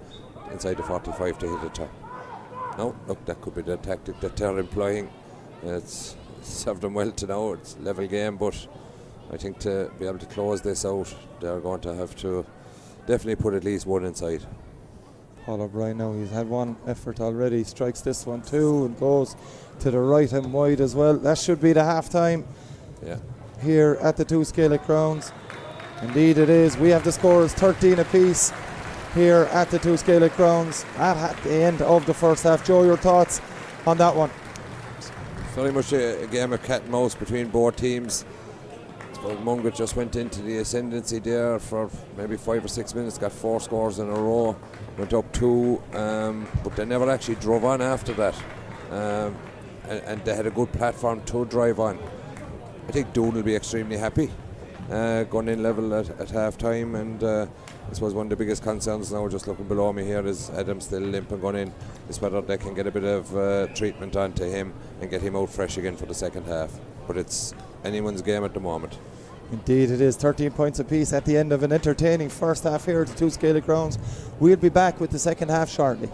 inside the 45 to hit a top. No, look, that could be the tactic that they're employing. It's served them well to now. It's a level game, but I think to be able to close this out, they're going to have to definitely put at least one inside. Paul O'Brien now, he's had one effort already, strikes this one too and goes to the right and wide as well. That should be the half time here at the two Gaelic grounds. Indeed it is. We have the scores 13 apiece here at the two Gaelic grounds at the end of the first half. Joe, your thoughts on that one? Very much a game of cat and mouse between both teams. Mungret just went into the ascendancy there for maybe 5 or 6 minutes, got 4 scores in a row, went up 2, but they never actually drove on after that, and they had a good platform to drive on. I think Doon will be extremely happy going in level at half time, and I suppose one of the biggest concerns now, just looking below me here, is Adam still limping going in, is whether they can get a bit of treatment onto him and get him out fresh again for the second half. But it's anyone's game at the moment. Indeed it is. 13 points apiece at the end of an entertaining first half here at the two Gaelic grounds. We'll be back with the second half shortly.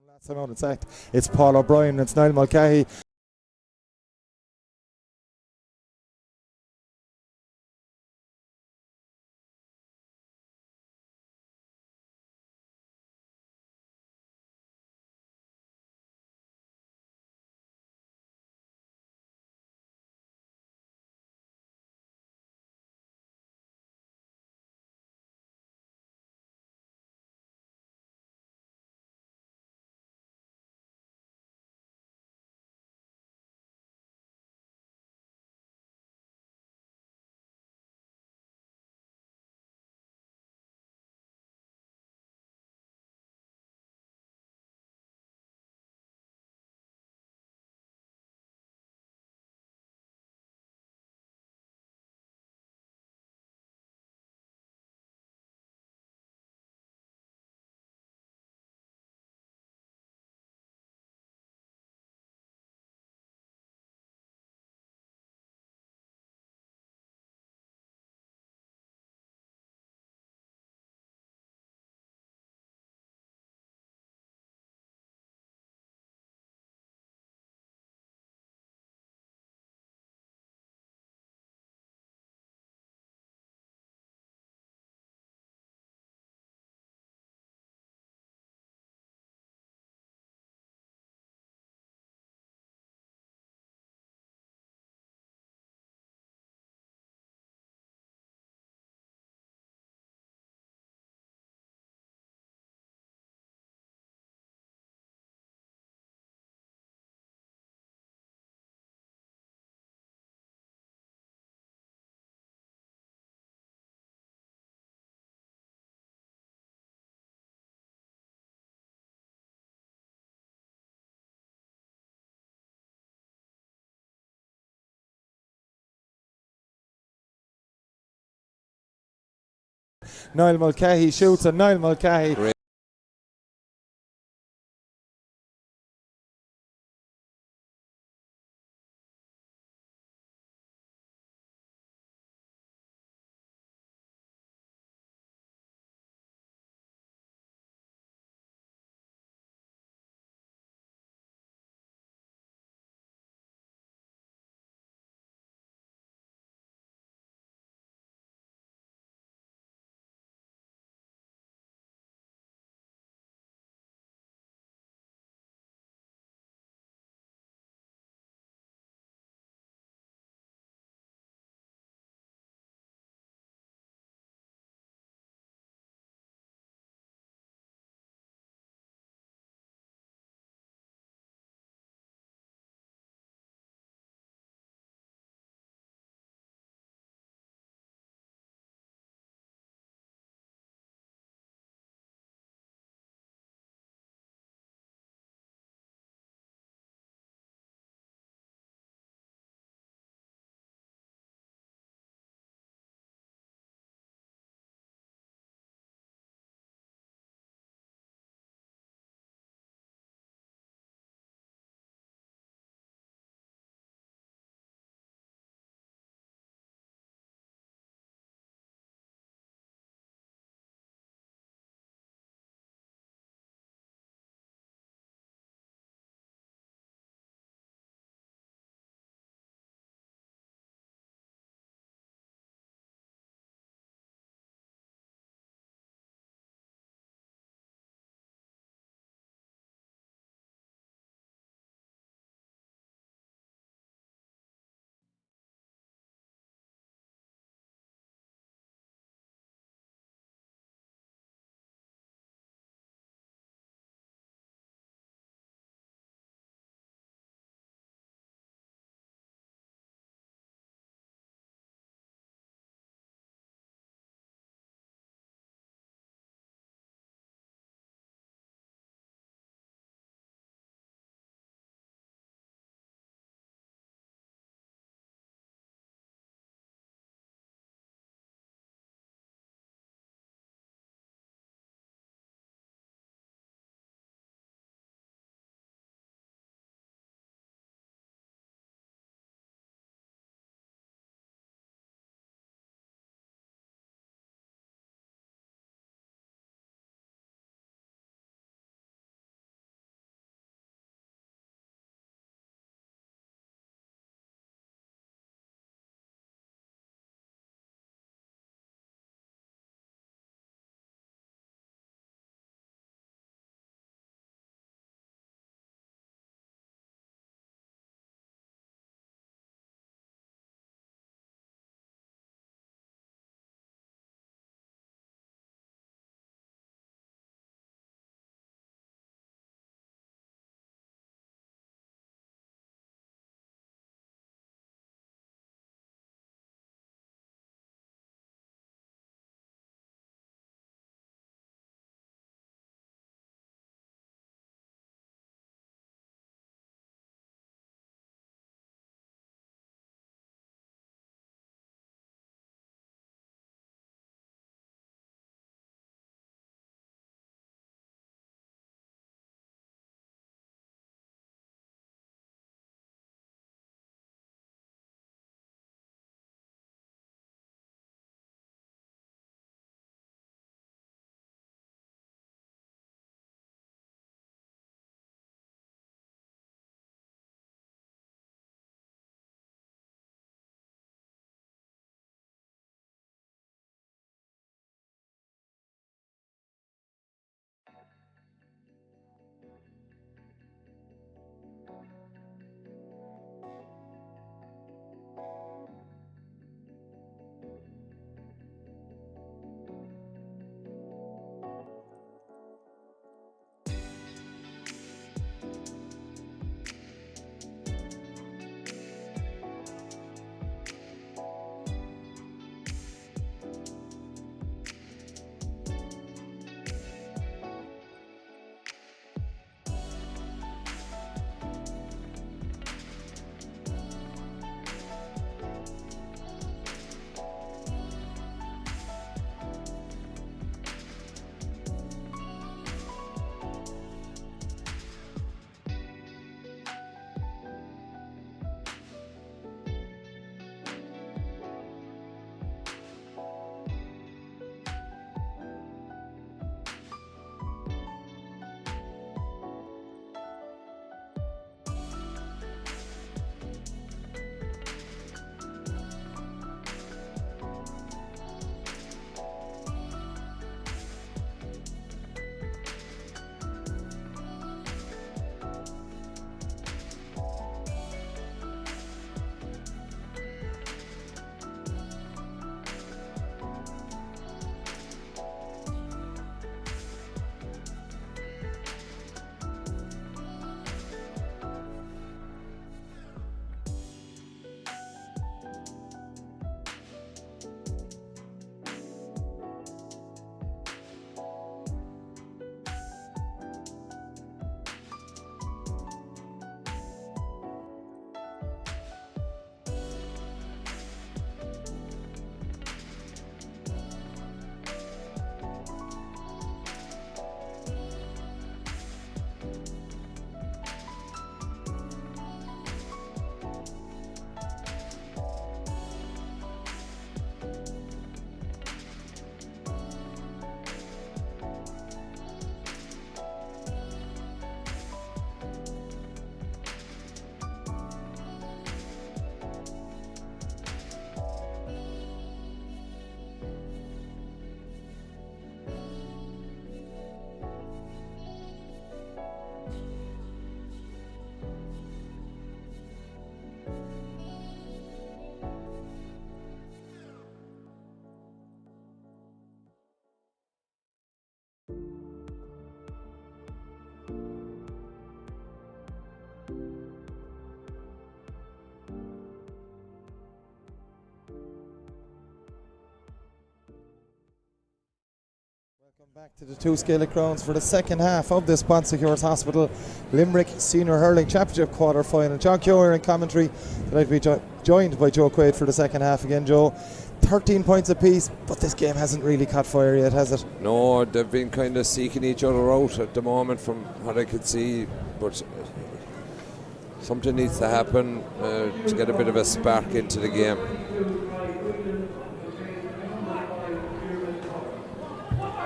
Last time out, in fact, it's Paul O'Brien, it's Niall Mulcahy. Niall Mulcahy shoots, and Niall Mulcahy Great. Back to the two Gaelic rounds for the second half of this Bonsecours Hospital Limerick Senior Hurling Championship quarter final. John Keogh in commentary. Delighted to be joined by Joe Quaid for the second half again. Joe, 13 points apiece, but this game hasn't really caught fire yet, has it? No, they've been kind of seeking each other out at the moment from what I could see, but something needs to happen to get a bit of a spark into the game.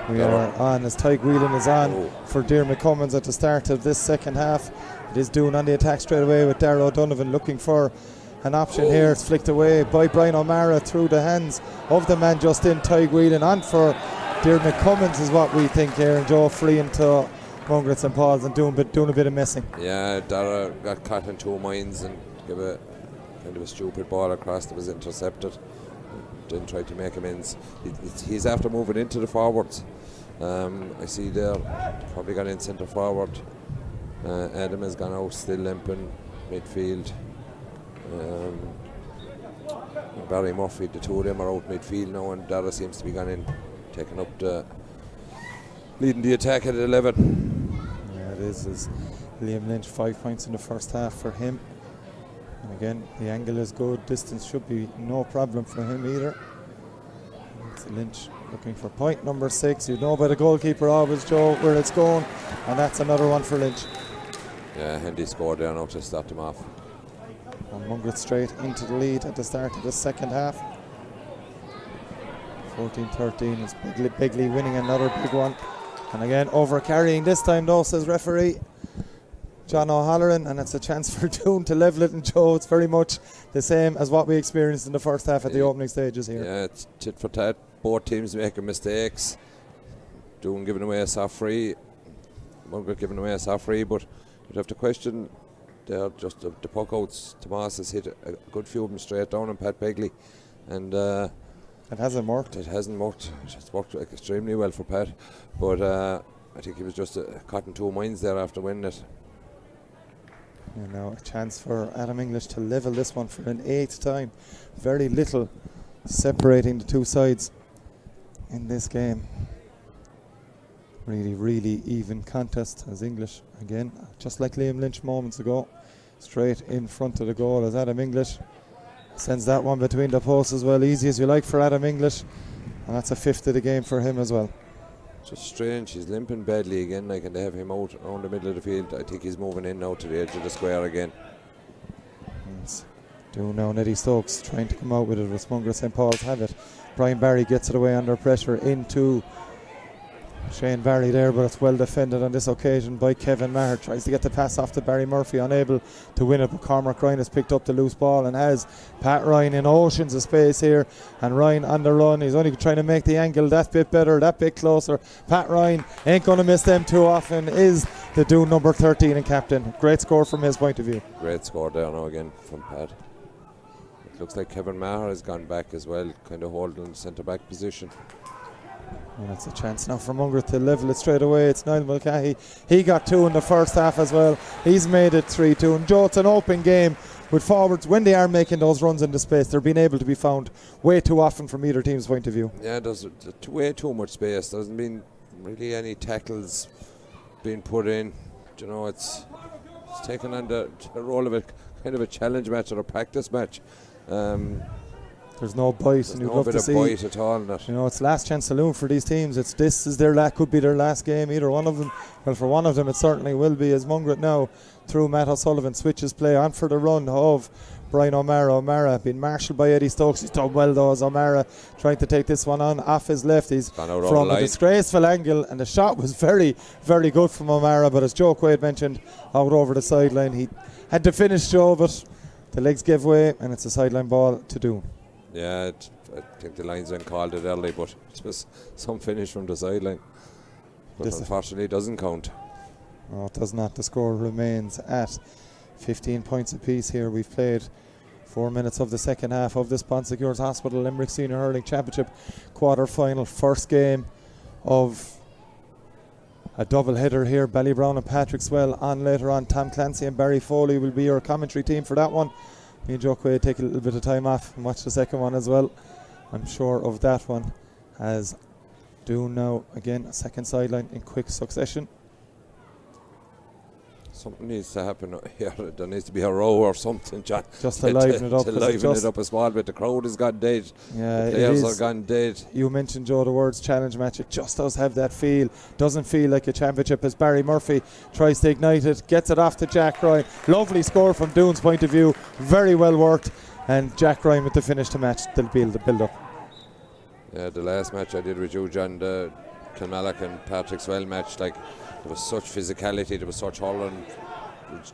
We are on as Ty Whelan is on for Diarmuid Cummins at the start of this second half. It is Doon on the attack straight away with Darragh O'Donovan looking for an option here. It's flicked away by Brian O'Mara through the hands of the man just in, Ty Whelan. On for Diarmuid Cummins is what we think here, and Joe free into Mungret St. Paul's and doing a bit of messing. Yeah, Darragh got caught in two minds and gave a kind of a stupid ball across that was intercepted. Didn't try to make amends. He's after moving into the forwards. I see there, probably got in centre forward. Adam has gone out, still limping midfield. Barry Murphy, the two of them are out midfield now, and Darragh seems to be gone in, taking up leading the attack at 11. Yeah, it is Liam Lynch, 5 points in the first half for him. And again, the angle is good, distance should be no problem for him either. It's Lynch looking for point number 6. You know by the goalkeeper always, Joe, where it's going, and that's another one for Lynch. Yeah, Hendy scored there now to start them off. And Mungret straight into the lead at the start of the second half. 14-13 is Begley winning another big one. And again, over carrying this time though, says referee John O'Halloran, and it's a chance for Doon to level it. And Joe, it's very much the same as what we experienced in the first half at the opening stages here. Yeah, it's tit for tat. Both teams making mistakes. Doon giving away a soft free, Mungret giving away a soft free, but you'd have to question there just the puck outs. Tomas has hit a good few of them straight down on Pat Begley, and it hasn't worked. It hasn't worked. It's worked extremely well for Pat, but I think he was just caught in two minds there after winning it. And now a chance for Adam English to level this one for an 8th time. Very little separating the two sides in this game. Really even contest as English again, just like Liam Lynch moments ago, straight in front of the goal as Adam English sends that one between the posts as well. Easy as you like for Adam English, and that's a 5th of the game for him as well. Just strange, he's limping badly again, like, and they have him out around the middle of the field. I think he's moving in now to the edge of the square again. It's Doon now, and Eddie Stokes trying to come out with it as Mungret St. Paul's have it. Brian Barry gets it away under pressure into Shane Barry there, but it's well defended on this occasion by Kevin Maher. Tries to get the pass off to Barry Murphy, unable to win it, but Cormac Ryan has picked up the loose ball and has Pat Ryan in oceans of space here, and Ryan on the run. He's only trying to make the angle that bit better, that bit closer. Pat Ryan ain't going to miss them too often, is the Doon number 13 and captain. Great score from his point of view. Great score there now again from Pat. It looks like Kevin Maher has gone back as well, kind of holding centre back position. And it's a chance now for Mungret to level it straight away. It's Niall Mulcahy. He got 2 in the first half as well. He's made it 3-2. And Joe, it's an open game with forwards. When they are making those runs into space, they're being able to be found way too often from either team's point of view. Yeah, there's way too much space. There hasn't been really any tackles being put in. You know, it's taken on the role of a kind of a challenge match or a practice match. There's no bite, and you'd love to see. No bite at all. Not. You know, it's last chance saloon for these teams. This is could be their last game. Either one of them. Well, for one of them, it certainly will be. As Mungret now, through Matt O'Sullivan, switches play on for the run of Brian O'Mara. O'Mara being marshalled by Eddie Stokes. He's done well though, as O'Mara trying to take this one on off his left. He's from a disgraceful angle, and the shot was very, very good from O'Mara. But as Joe Quaid mentioned, out over the sideline, he had to finish, Joe, but the legs gave way, and it's a sideline ball to Doon. Yeah, I think the linesman called it early, but it was some finish from the sideline. But unfortunately, it doesn't count. No, it does not. The score remains at 15 points apiece here. We've played 4 minutes of the second half of this Bonsecours Hospital Limerick Senior Hurling Championship quarter-final. First game of a double header here. Ballybrown and Patrickswell on later on. Tom Clancy and Barry Foley will be your commentary team for that one. Me and Joe Quaid take a little bit of time off and watch the second one as well. I'm sure of that one, as Doon now again, a second sideline in quick succession. Something needs to happen here. There needs to be a row or something, John. Just to liven it up. To liven it up a small bit. The crowd has gone dead. Yeah, the players are gone dead. You mentioned, Joe, the words challenge match. It just does have that feel. Doesn't feel like a championship as Barry Murphy tries to ignite it. Gets it off to Jack Ryan. Lovely score from Doon's point of view. Very well worked. And Jack Ryan with the finish to match the build up. Yeah, the last match I did with you, John, the Kilmallock and Patrick Swell match, like, there was such physicality, there was such hurling,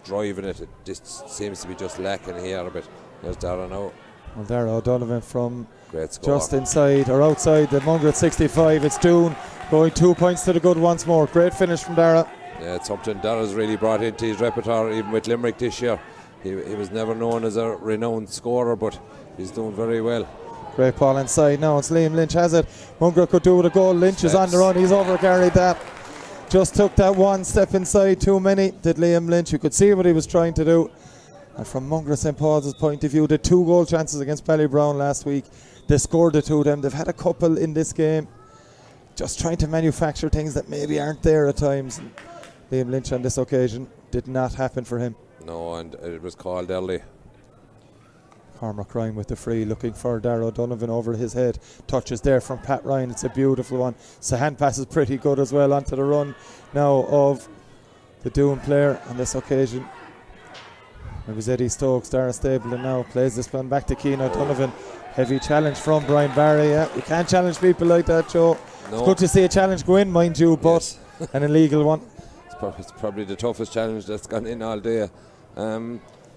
driving it. It just seems to be just lacking here a bit. There's Dara now. Well, Dara O'Donovan from great score. Just inside or outside the Mungret 65. It's Doon going 2 points to the good once more. Great finish from Dara. Yeah, it's something Dara's really brought into his repertoire, even with Limerick this year. He was never known as a renowned scorer, but he's doing very well. Great ball inside now. It's Liam Lynch has it. Mungret could do with a goal. Lynch is on the run. He's overcarried that. Just took that one step inside too many, did Liam Lynch. You could see what he was trying to do. And from Mungret St. Paul's point of view, the 2 goal chances against Ballybrown last week, they scored the 2 of them. They've had a couple in this game. Just trying to manufacture things that maybe aren't there at times. Liam Lynch on this occasion, did not happen for him. No, and it was called early. Cormac Ryan with the free, looking for Dara O'Donovan over his head. Touches there from Pat Ryan. It's a beautiful one. So hand pass is pretty good as well onto the run now of the Doon player on this occasion. It was Eddie Stokes. Dara Stapleton now plays this one back to Keane O'Donovan. Heavy challenge from Brian Barry. Yeah, you can't challenge people like that, Joe. No. It's good to see a challenge go in, mind you, but an illegal one. It's probably the toughest challenge that's gone in all day.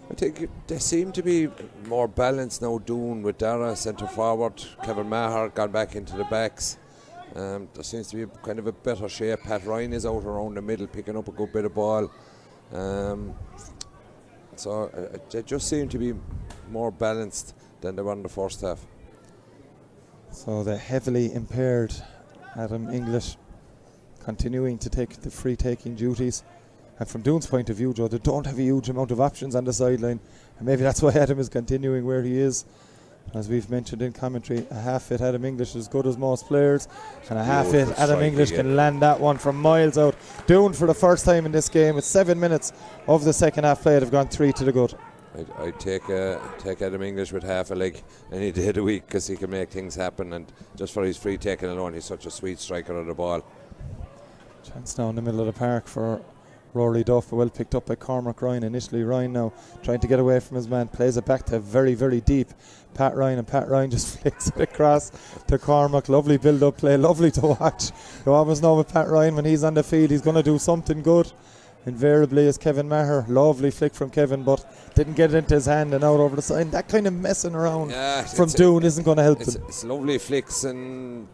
I think they seem to be more balanced now, Doon, with Dara centre forward, Kevin Maher gone back into the backs. There seems to be kind of a better shape. Pat Ryan is out around the middle picking up a good bit of ball. So they just seem to be more balanced than they were in the first half. So the heavily impaired Adam English continuing to take the free taking duties. And from Doon's point of view, Joe, they don't have a huge amount of options on the sideline. And maybe that's why Adam is continuing where he is. As we've mentioned in commentary, a half-fit Adam English is as good as most players. And a half-fit Adam English can land that one from miles out. Doon for the first time in this game, with 7 minutes of the second half play, they've gone 3 to the good. I'd take Adam English with half a leg any day of the week, because he can make things happen. And just for his free taking alone, he's such a sweet striker of the ball. Chance now in the middle of the park for Rory Duff, well picked up by Cormac Ryan. Initially Ryan now trying to get away from his man, plays it back to very, very deep Pat Ryan, and Pat Ryan just flicks it across to Cormac. Lovely build up play, lovely to watch. You always know with Pat Ryan, when he's on the field, he's going to do something good. Invariably is Kevin Maher. Lovely flick from Kevin, but didn't get it into his hand and out over the side. That kind of messing around from Doon isn't going to help them. It's lovely flicks and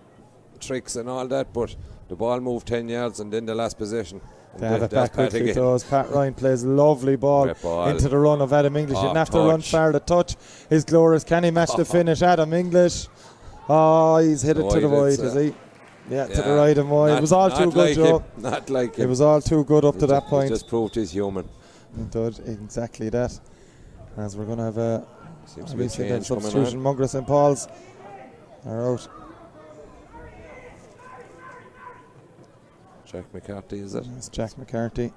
tricks and all that, but the ball moved 10 yards and then the last possession. They have it back quickly to us. Pat Ryan plays a lovely ball into the run of Adam English. He didn't have to run far. The touch is glorious. Can he match the finish? Adam English. Oh, he's hit it to the wide, is he? Yeah, to the right and wide. It was all too good, Joe. Not like him. It was all too good up to that point. He just proved he's human. It did, exactly that. As we're going to have a substitution. Mungret St. Paul's are out. Jack McCarthy, is it? It's Jack McCarthy.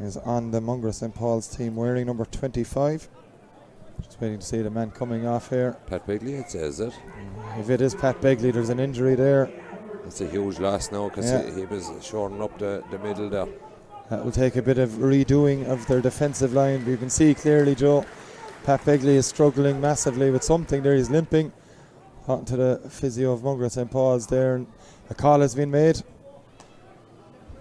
Is on the Mungret St. Paul's team wearing number 25. Just waiting to see the man coming off here. Pat Begley, it says it. If it is Pat Begley, there's an injury there. It's a huge loss now, because he was shoring up the middle there. That will take a bit of redoing of their defensive line. We can see clearly, Joe, Pat Begley is struggling massively with something there. He's limping. On to the physio of Mungret St. Paul's there, and a call has been made.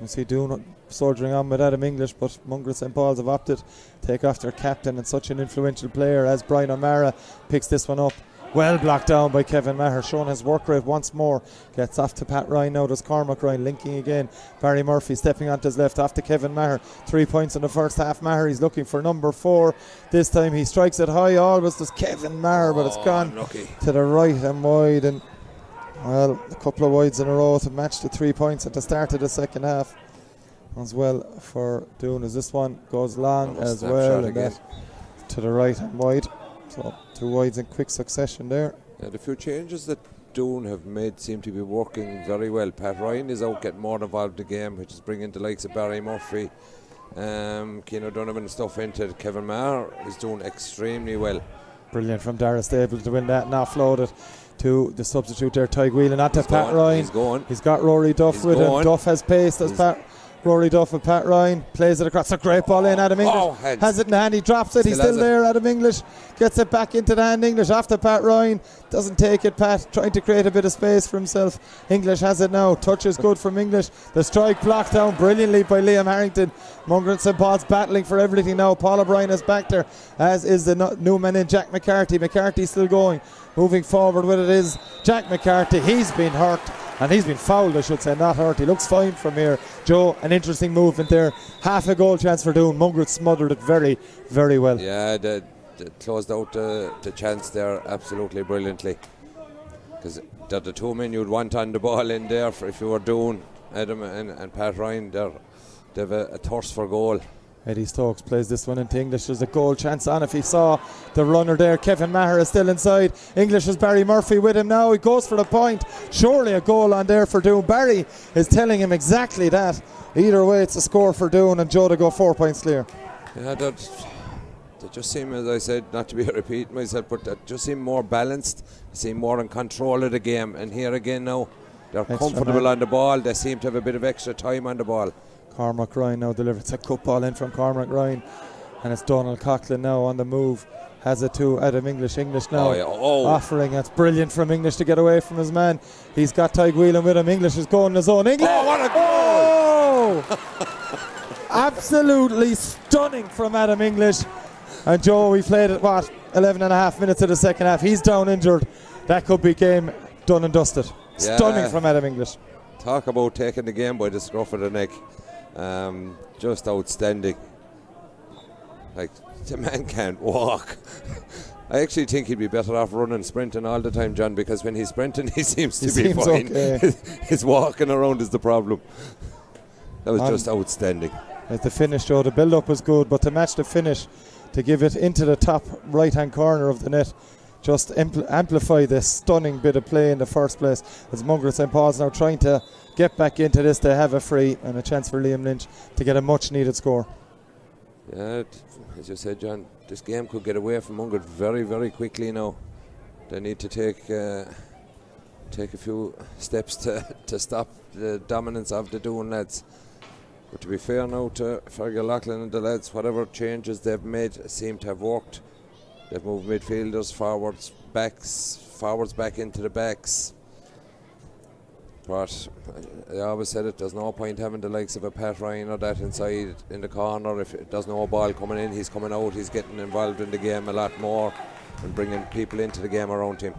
You see Doon soldiering on with Adam English, but Mungret St. Paul's have opted to take off their captain and such an influential player as Brian O'Mara picks this one up. Well blocked down by Kevin Maher, showing his work rate once more. Gets off to Pat Ryan now. Does Cormac Ryan linking again. Barry Murphy stepping onto his left, off to Kevin Maher. 3 points in the first half. Maher, he's looking for number 4. This time he strikes it high. Always does Kevin Maher, but it's gone to the right and wide. And well, a couple of wides in a row to match the 3 points at the start of the second half as well for Doon, as this one goes long as well, and that to the right and wide. So 2 wides in quick succession there. And a few changes that Doon have made seem to be working very well. Pat Ryan is out getting more involved in the game, which is bringing the likes of Barry Murphy, Keane O'Donovan and stuff into it. Kevin Maher is doing extremely well. Brilliant from Dara Stable to win that and offload it to the substitute there, Ty Whelan, not to Pat Ryan. He's going. He's got Rory Duff with him. Duff has pace. Rory Duff with Pat Ryan. Plays it across. A great ball in. Adam English has it in the hand. He drops it. He's still there. Adam English gets it back into the hand. English after Pat Ryan. Doesn't take it. Pat trying to create a bit of space for himself. English has it now. Touch is good from English. The strike blocked down brilliantly by Liam Harrington. Mungret St. Paul's battling for everything now. Paul O'Brien is back there, as is the new man in Jack McCarthy. McCarthy still going. Moving forward with it is Jack McCarthy. He's been hurt. And he's been fouled, I should say, not hurt. He looks fine from here. Joe, an interesting movement there. Half a goal chance for Doon. Mungret smothered it very, very well. Yeah, they closed out the chance there absolutely brilliantly. Because they're the two men you'd want on the ball in there if you were Doon. Adam and Pat Ryan, they have a thirst for goal. Eddie Stokes plays this one into English. There's a goal chance on if he saw the runner there. Kevin Maher is still inside. English has Barry Murphy with him now. He goes for the point. Surely a goal on there for Doon. Barry is telling him exactly that. Either way, it's a score for Doon and Joe to go 4 points clear. Yeah, they just seem, as I said, not to be repeating myself, but they just seem more balanced. They seem more in control of the game. And here again now, they're extra comfortable on the ball. They seem to have a bit of extra time on the ball. Cormac Ryan now delivers. It's a cup ball in from Cormac Ryan, and it's Donald Coughlin now on the move. Has it to Adam English. English now offering. That's brilliant from English to get away from his man. He's got Ty Whelan with him. English is going his own. English! Oh, what a goal! Absolutely stunning from Adam English. And Joe, we played it, 11 and a half minutes of the second half. He's down injured. That could be game done and dusted. Yeah. Stunning from Adam English. Talk about taking the game by the scruff of the neck. Just outstanding. Like, the man can't walk. I actually think he'd be better off running, sprinting all the time, John, because when he's sprinting he seems to be fine. Okay. His walking around is the problem. That was just outstanding. At the finish, Joe, the build-up was good, but to match the finish, to give it into the top right-hand corner of the net, just amplify this stunning bit of play in the first place. As Mungret St. Paul's now trying to get back into this. They have a free and a chance for Liam Lynch to get a much needed score. Yeah, as you said, John, this game could get away from Mungret very, very quickly now. They need to take a few steps to stop the dominance of the Doon lads. But to be fair now to Fergal Loughlin and the lads, whatever changes they've made seem to have worked. They've moved midfielders, forwards back into the backs. But I always said it, there's no point having the likes of a Pat Ryan or that inside in the corner. If there's no ball coming in, he's coming out, he's getting involved in the game a lot more and bringing people into the game around him.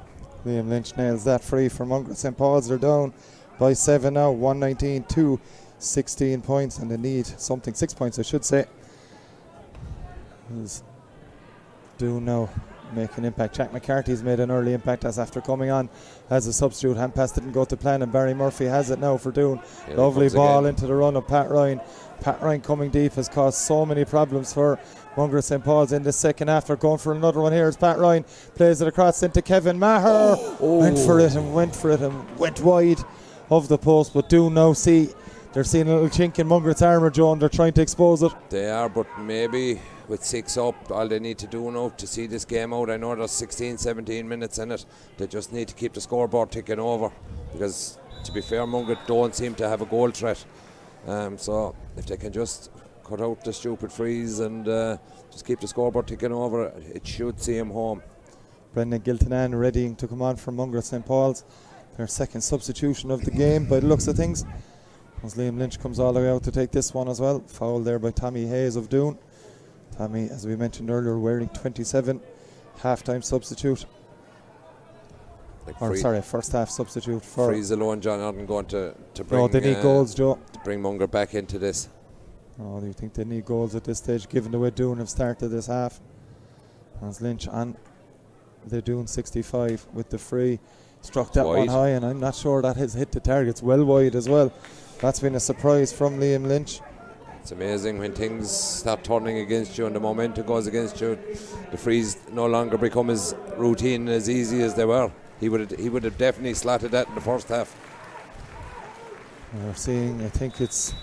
Liam Lynch nails that free for Mungret St. Paul's. They're down by 7 now, 119 to 16 points, and they need something, 6 points I should say. Doon now make an impact. Jack McCarthy's made an early impact as after coming on as a substitute. Hand pass didn't go to plan, and Barry Murphy has it now for Doon. Lovely ball again into the run of Pat Ryan. Pat Ryan coming deep has caused so many problems for Mungret St. Paul's in the second half. They're going for another one here as Pat Ryan plays it across into Kevin Maher. Went for it and went wide of the post, but Doon now they're seeing a little chink in Mungret's armour, Joe, and they're trying to expose it. They are, but maybe with 6 up, all they need to do now to see this game out, I know there's 16, 17 minutes in it, they just need to keep the scoreboard ticking over, because to be fair, Mungret don't seem to have a goal threat. So if they can just cut out the stupid freeze and just keep the scoreboard ticking over, it should see him home. Brendan Giltinan readying to come on from Mungret St. Paul's. Their second substitution of the game by the looks of things. As Liam Lynch comes all the way out to take this one as well. Foul there by Tommy Hayes of Doon. Tommy, as we mentioned earlier, wearing 27. Half-time substitute. First half substitute. For freeze alone, John, aren't going to bring... No, they need goals, Joe. To bring Mungret back into this. Oh, do you think they need goals at this stage, given the way Doon have started this half? As Lynch on the Doon 65 with the free. Struck that one high, and I'm not sure that has hit the targets well wide as well. That's been a surprise from Liam Lynch. It's amazing when things start turning against you and the momentum goes against you. The frees no longer become as routine and as easy as they were. he would have definitely slotted that in the first half. We're seeing, I think it's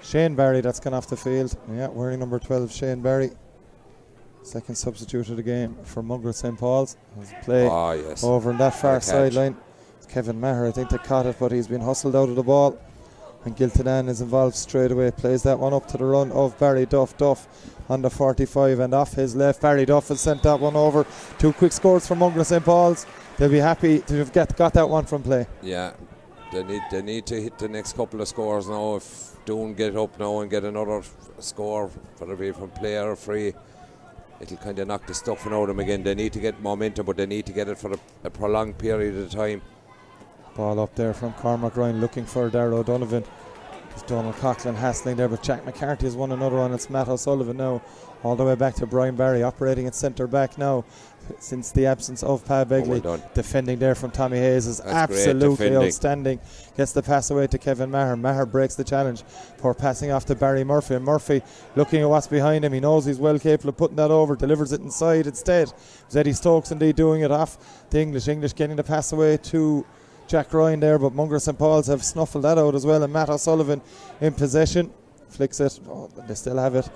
Shane Barry that's gone off the field. Yeah, wearing number 12, Shane Barry. Second substitute of the game for Mungret St. Paul's. Play over on that far sideline. It's Kevin Maher, I think they caught it, but he's been hustled out of the ball. And Giltinan is involved straight away. Plays that one up to the run of Barry Duff. Duff on the 45 and off his left. Barry Duff has sent that one over. 2 quick scores from Mungret St. Paul's. They'll be happy to have got that one from play. Yeah, they need to hit the next couple of scores now. If Doon get up now and get another score, whether it be from play or free, it'll kind of knock the stuffing out of them again. They need to get momentum, but they need to get it for a prolonged period of time. Ball up there from Cormac Ryan looking for Darragh O'Donovan. It's Donald Coughlin hassling there, but Jack McCarthy has won another one. It's Matt O'Sullivan now, all the way back to Brian Barry, operating at centre back now since the absence of Pat Begley. Well defending there from Tommy Hayes is absolutely outstanding. Gets the pass away to Kevin Maher. Maher breaks the challenge for passing off to Barry Murphy, and Murphy looking at what's behind him. He knows he's well capable of putting that over, delivers it inside instead. It was Eddie Stokes indeed doing it off the English getting the pass away to Jack Ryan there, but Mungret St. Paul's have snuffled that out as well, and Matt O'Sullivan in possession flicks it. They still have it.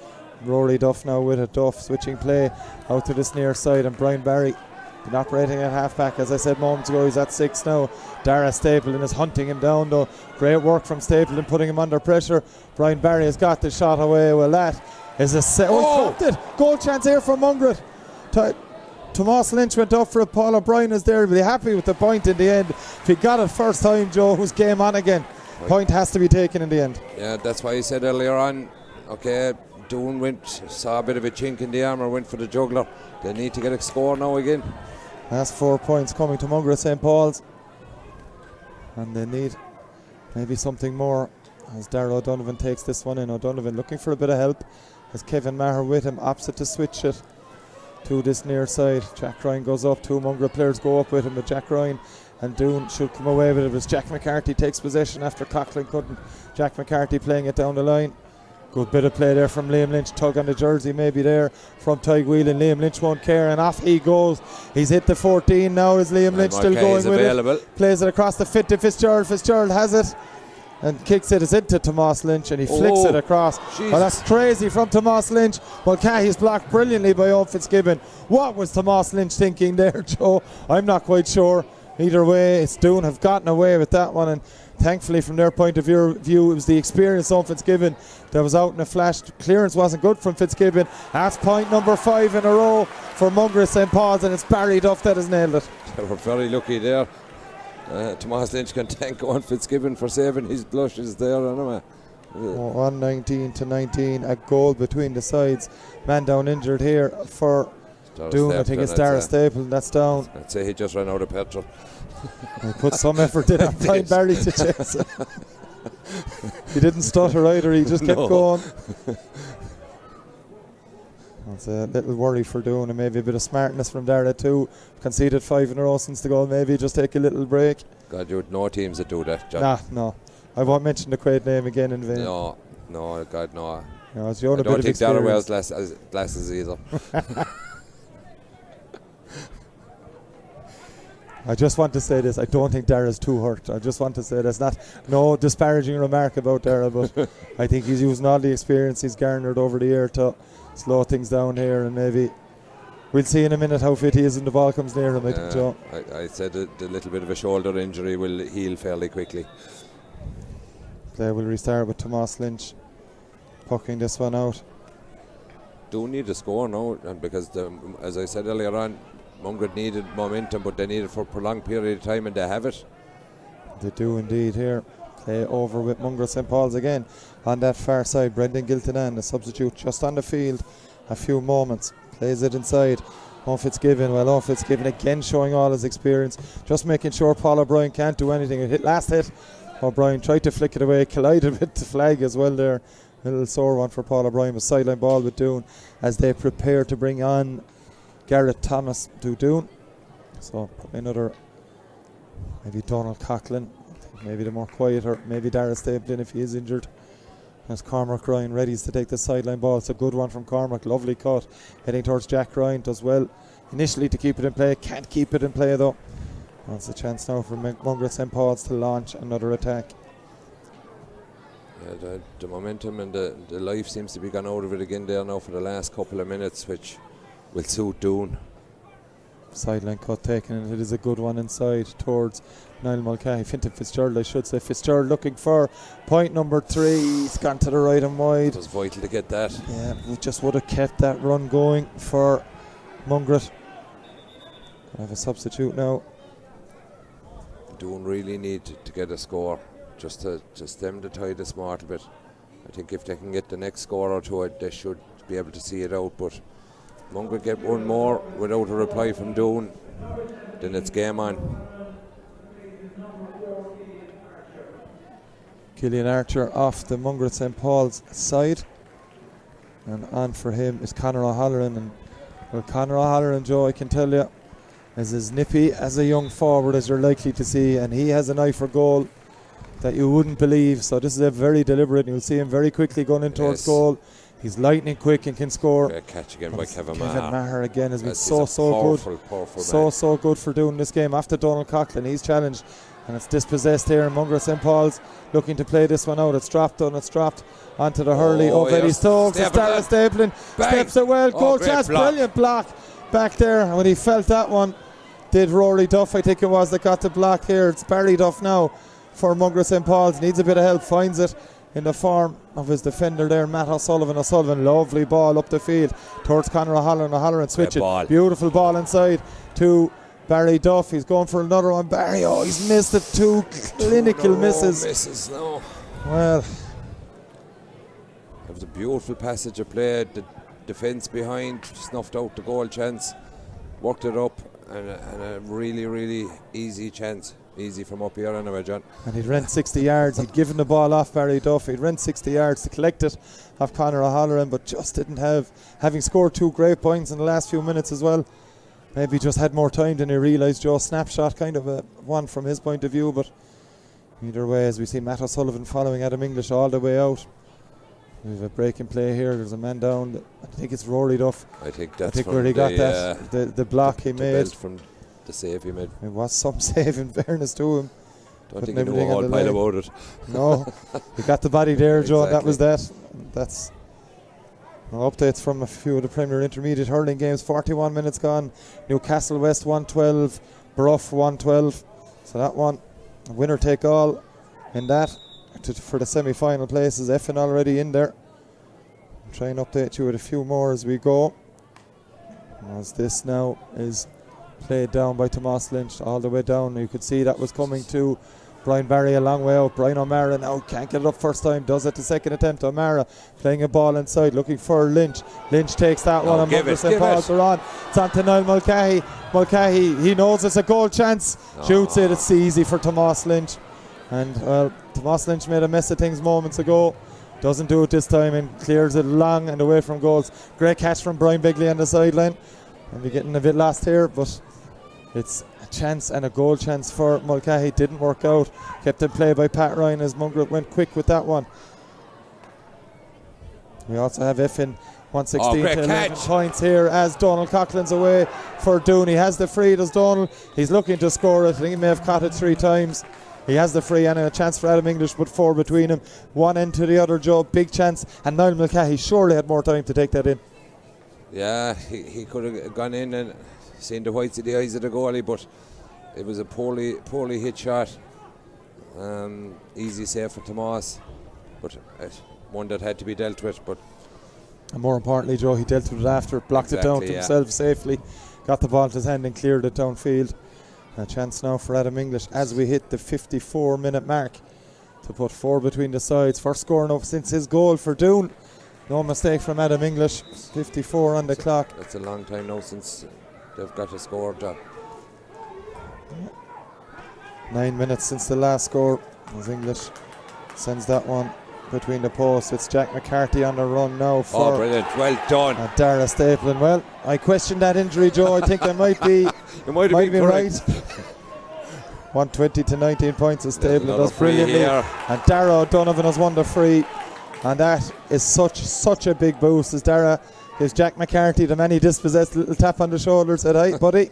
Rory Duff now with it. Duff switching play out to this near side, and Brian Barry been operating at half back, as I said moments ago. He's at 6 now. Dara Stapleton is hunting him down though. Great work from Stapleton, putting him under pressure. Brian Barry has got the shot away. Well, that is a goal chance here for Mungret. Tomas Lynch went up for it. Paul O'Brien is there. He'll be happy with the point in the end. If he got it first time, Joe, who's game on again. Point has to be taken in the end. Yeah, that's why he said earlier on, okay, Doon saw a bit of a chink in the armour, went for the juggler. They need to get a score now again. That's 4 points coming to Mungret St. Paul's. And they need maybe something more as Darragh O'Donovan takes this one in. O'Donovan looking for a bit of help as Kevin Maher with him, opposite to switch it to this near side. Jack Ryan goes up, 2 Mungret players go up with him, but Jack Ryan and Doon should come away with it as Jack McCarthy takes possession after Coughlin couldn't. Jack McCarthy playing it down the line. Good bit of play there from Liam Lynch. Tug on the jersey maybe there from Tyg Whelan. Liam Lynch won't care, and off he goes. He's hit the 14 now. Is Liam Lynch still going with it? Plays it across the fit to Fitzgerald. Fitzgerald has it and kicks it. It's into Tomas Lynch, and he flicks it across. Oh, that's crazy from Tomas Lynch. Mulcahy's blocked brilliantly by Owen Fitzgibbon. What was Tomas Lynch thinking there, Joe? I'm not quite sure. Either way, it's Doon have gotten away with that one, and thankfully from their point of view it was the experience of Fitzgibbon that was out in a flash. Clearance wasn't good from Fitzgibbon. That's point number 5 in a row for Mungret St. Paul's, and it's Barry Duff that has nailed it. They were very lucky there. Tomas Lynch can thank Owen Fitzgibbon for saving his blushes there anyway. 119 to 19, a goal between the sides. Man down injured here for Doon. I think it's Darragh Stapleton that's down. I'd say he just ran out of petrol. He put some effort in on Brian Barry to chase it. He didn't stutter either, he just kept going. That's a little worry for Doon, and maybe a bit of smartness from Darragh too. Conceded 5 in a row since the goal. Maybe just take a little break. God, you would know teams that do that, John. No. I won't mention the Quaid name again in vain. No, God, no. I don't think Darragh wears glasses either. I just want to say this. I don't think Darragh's too hurt. I just want to say that's no disparaging remark about Darragh, but I think he's using all the experience he's garnered over the year to slow things down here, and maybe we'll see in a minute how fit he is when the ball comes near him. I think, Joe. I said the little bit of a shoulder injury will heal fairly quickly. Play will restart with Tomas Lynch pucking this one out. Do need a score now, and because as I said earlier on, Mungret needed momentum, but they need it for a prolonged period of time, and they have it. They do indeed here. Play over with Mungret St. Paul's again on that far side. Brendan Giltinan, the substitute, just on the field a few moments. Plays it inside. Owen Fitzgibbon. Well, Owen Fitzgibbon again showing all his experience, just making sure Paul O'Brien can't do anything. Last hit, O'Brien tried to flick it away, collided with the flag as well there. A little sore one for Paul O'Brien, but sideline ball with Doon as they prepare to bring on Garrett Thomas to Doon. So another, maybe Donald Coughlin, maybe the more quieter, maybe Darragh Stapleton if he is injured. As Cormac Ryan readies to take the sideline ball. It's a good one from Cormac, lovely cut. Heading towards Jack Ryan, does well initially to keep it in play, can't keep it in play though. That's a chance now for Mungret St. Paul's to launch another attack. Yeah, the momentum and the life seems to be gone out of it again there now for the last couple of minutes, which will suit Doon. Sideline cut taken, and it is a good one inside towards Niall Mulcahy. Fintan Fitzgerald, I should say. Fitzgerald looking for point number 3. He's gone to the right and wide. It was vital to get that. Yeah, we just would have kept that run going for Mungret. I have a substitute now. Doon really need to get a score just to stem the tide a small bit. I think if they can get the next score or two, they should be able to see it out. But Mungret get one more without a reply from Doon, then it's game on. Killian Archer off the Mungret St. Paul's side, and on for him is Conor O'Halloran. And well, Conor O'Halloran, Joe, I can tell you, is as nippy as a young forward as you're likely to see, and he has an eye for goal that you wouldn't believe. So this is a very deliberate, and you'll see him very quickly going in towards goal. He's lightning quick and can score. Great catch again by Kevin Maher again has been so good. So good for doing this game. After Donald Coughlin, he's challenged, and it's dispossessed here. And Mungret St. Paul's looking to play this one out. It's dropped onto the Hurley. Eddie Stokes. It's Dara Stapleton. Steps it well. Goal chance. Brilliant block back there. And when he felt that one, did Rory Duff, I think it was, that got the block here. It's Barry Duff now for Mungret St. Paul's. Needs a bit of help. Finds it in the form of his defender there, Matt O'Sullivan. Lovely ball up the field towards Conor O'Halloran. O'Halloran switch it. Beautiful ball inside to Barry Duff. He's going for another one. Barry, he's missed it. 2 clinical misses. No. Well, it was a beautiful passage of play. The defence behind snuffed out the goal chance, worked it up, and a really, really easy chance. Easy from up here anyway, John. And he'd rent 60 yards. He'd given the ball off Barry Duff. He'd rent 60 yards to collect it off Conor O'Halloran, but just didn't have, having scored 2 great points in the last few minutes as well, maybe just had more time than he realised. Joe, snapshot kind of a one from his point of view, but either way, as we see Matt O'Sullivan following Adam English all the way out. We have a break in play here. There's a man down. I think it's Rory Duff. I think that's where he got that. The block he made. From the save he made. It was some save, in fairness to him. Don't think he knew a whole pile about it. No, he got the body there, Joe. Exactly. That was that. That's updates from a few of the Premier Intermediate hurling games. 41 minutes gone. Newcastle West 112, Bruff 112. So that one, winner take all in that for the semi-final places. Effin already in there. I'll try and update you with a few more as we go. As this now is played down by Tomas Lynch all the way down. You could see that was coming to Brian Barry a long way out. Brian O'Mara now can't get it up first time, does it the second attempt. O'Mara playing a ball inside, looking for Lynch. Lynch takes that one, and Mungret St. Paul's are on. It's on to Niall Mulcahy. Mulcahy, he knows it's a goal chance, shoots it. It's easy for Tomas Lynch. And well, Tomas Lynch made a mess of things moments ago. Doesn't do it this time and clears it long and away from goals. Great catch from Brian Begley on the sideline. And we're getting a bit lost here, but it's a chance and a goal chance for Mulcahy. Didn't work out. Kept in play by Pat Ryan as Mungret went quick with that one. We also have Effin 116 to 11 points here as Donald Coughlin's away for Doon. He has the free, does Donald. He's looking to score it. I think he may have caught it 3 times. He has the free and a chance for Adam English, but 4 between them. One end to the other, Joe. Big chance. And Niall Mulcahy surely had more time to take that in. Yeah, he could have gone in and seen the whites of the eyes of the goalie, but it was a poorly hit shot. Easy save for Tomas, but one that had to be dealt with. But and more importantly, Joe, he dealt with it after, blocked it down to himself safely, got the ball to his hand and cleared it downfield. A chance now for Adam English as we hit the 54-minute mark to put 4 between the sides. First score now since his goal for Doon. No mistake from Adam English. 54 on the clock. That's a long time now since they've got a score. 9 minutes since the last score as English sends that one between the posts. It's Jack McCarthy on the run now for brilliant, well done. Dara Stapleton. Well, I questioned that injury, Joe. I think I might be might be right. 120 to 19 points as Stapleton does brilliantly. And Dara O'Donovan has won the free. And that is such a big boost as Dara gives Jack McCarthy the many dispossessed little tap on the shoulder, said, "Hi, buddy."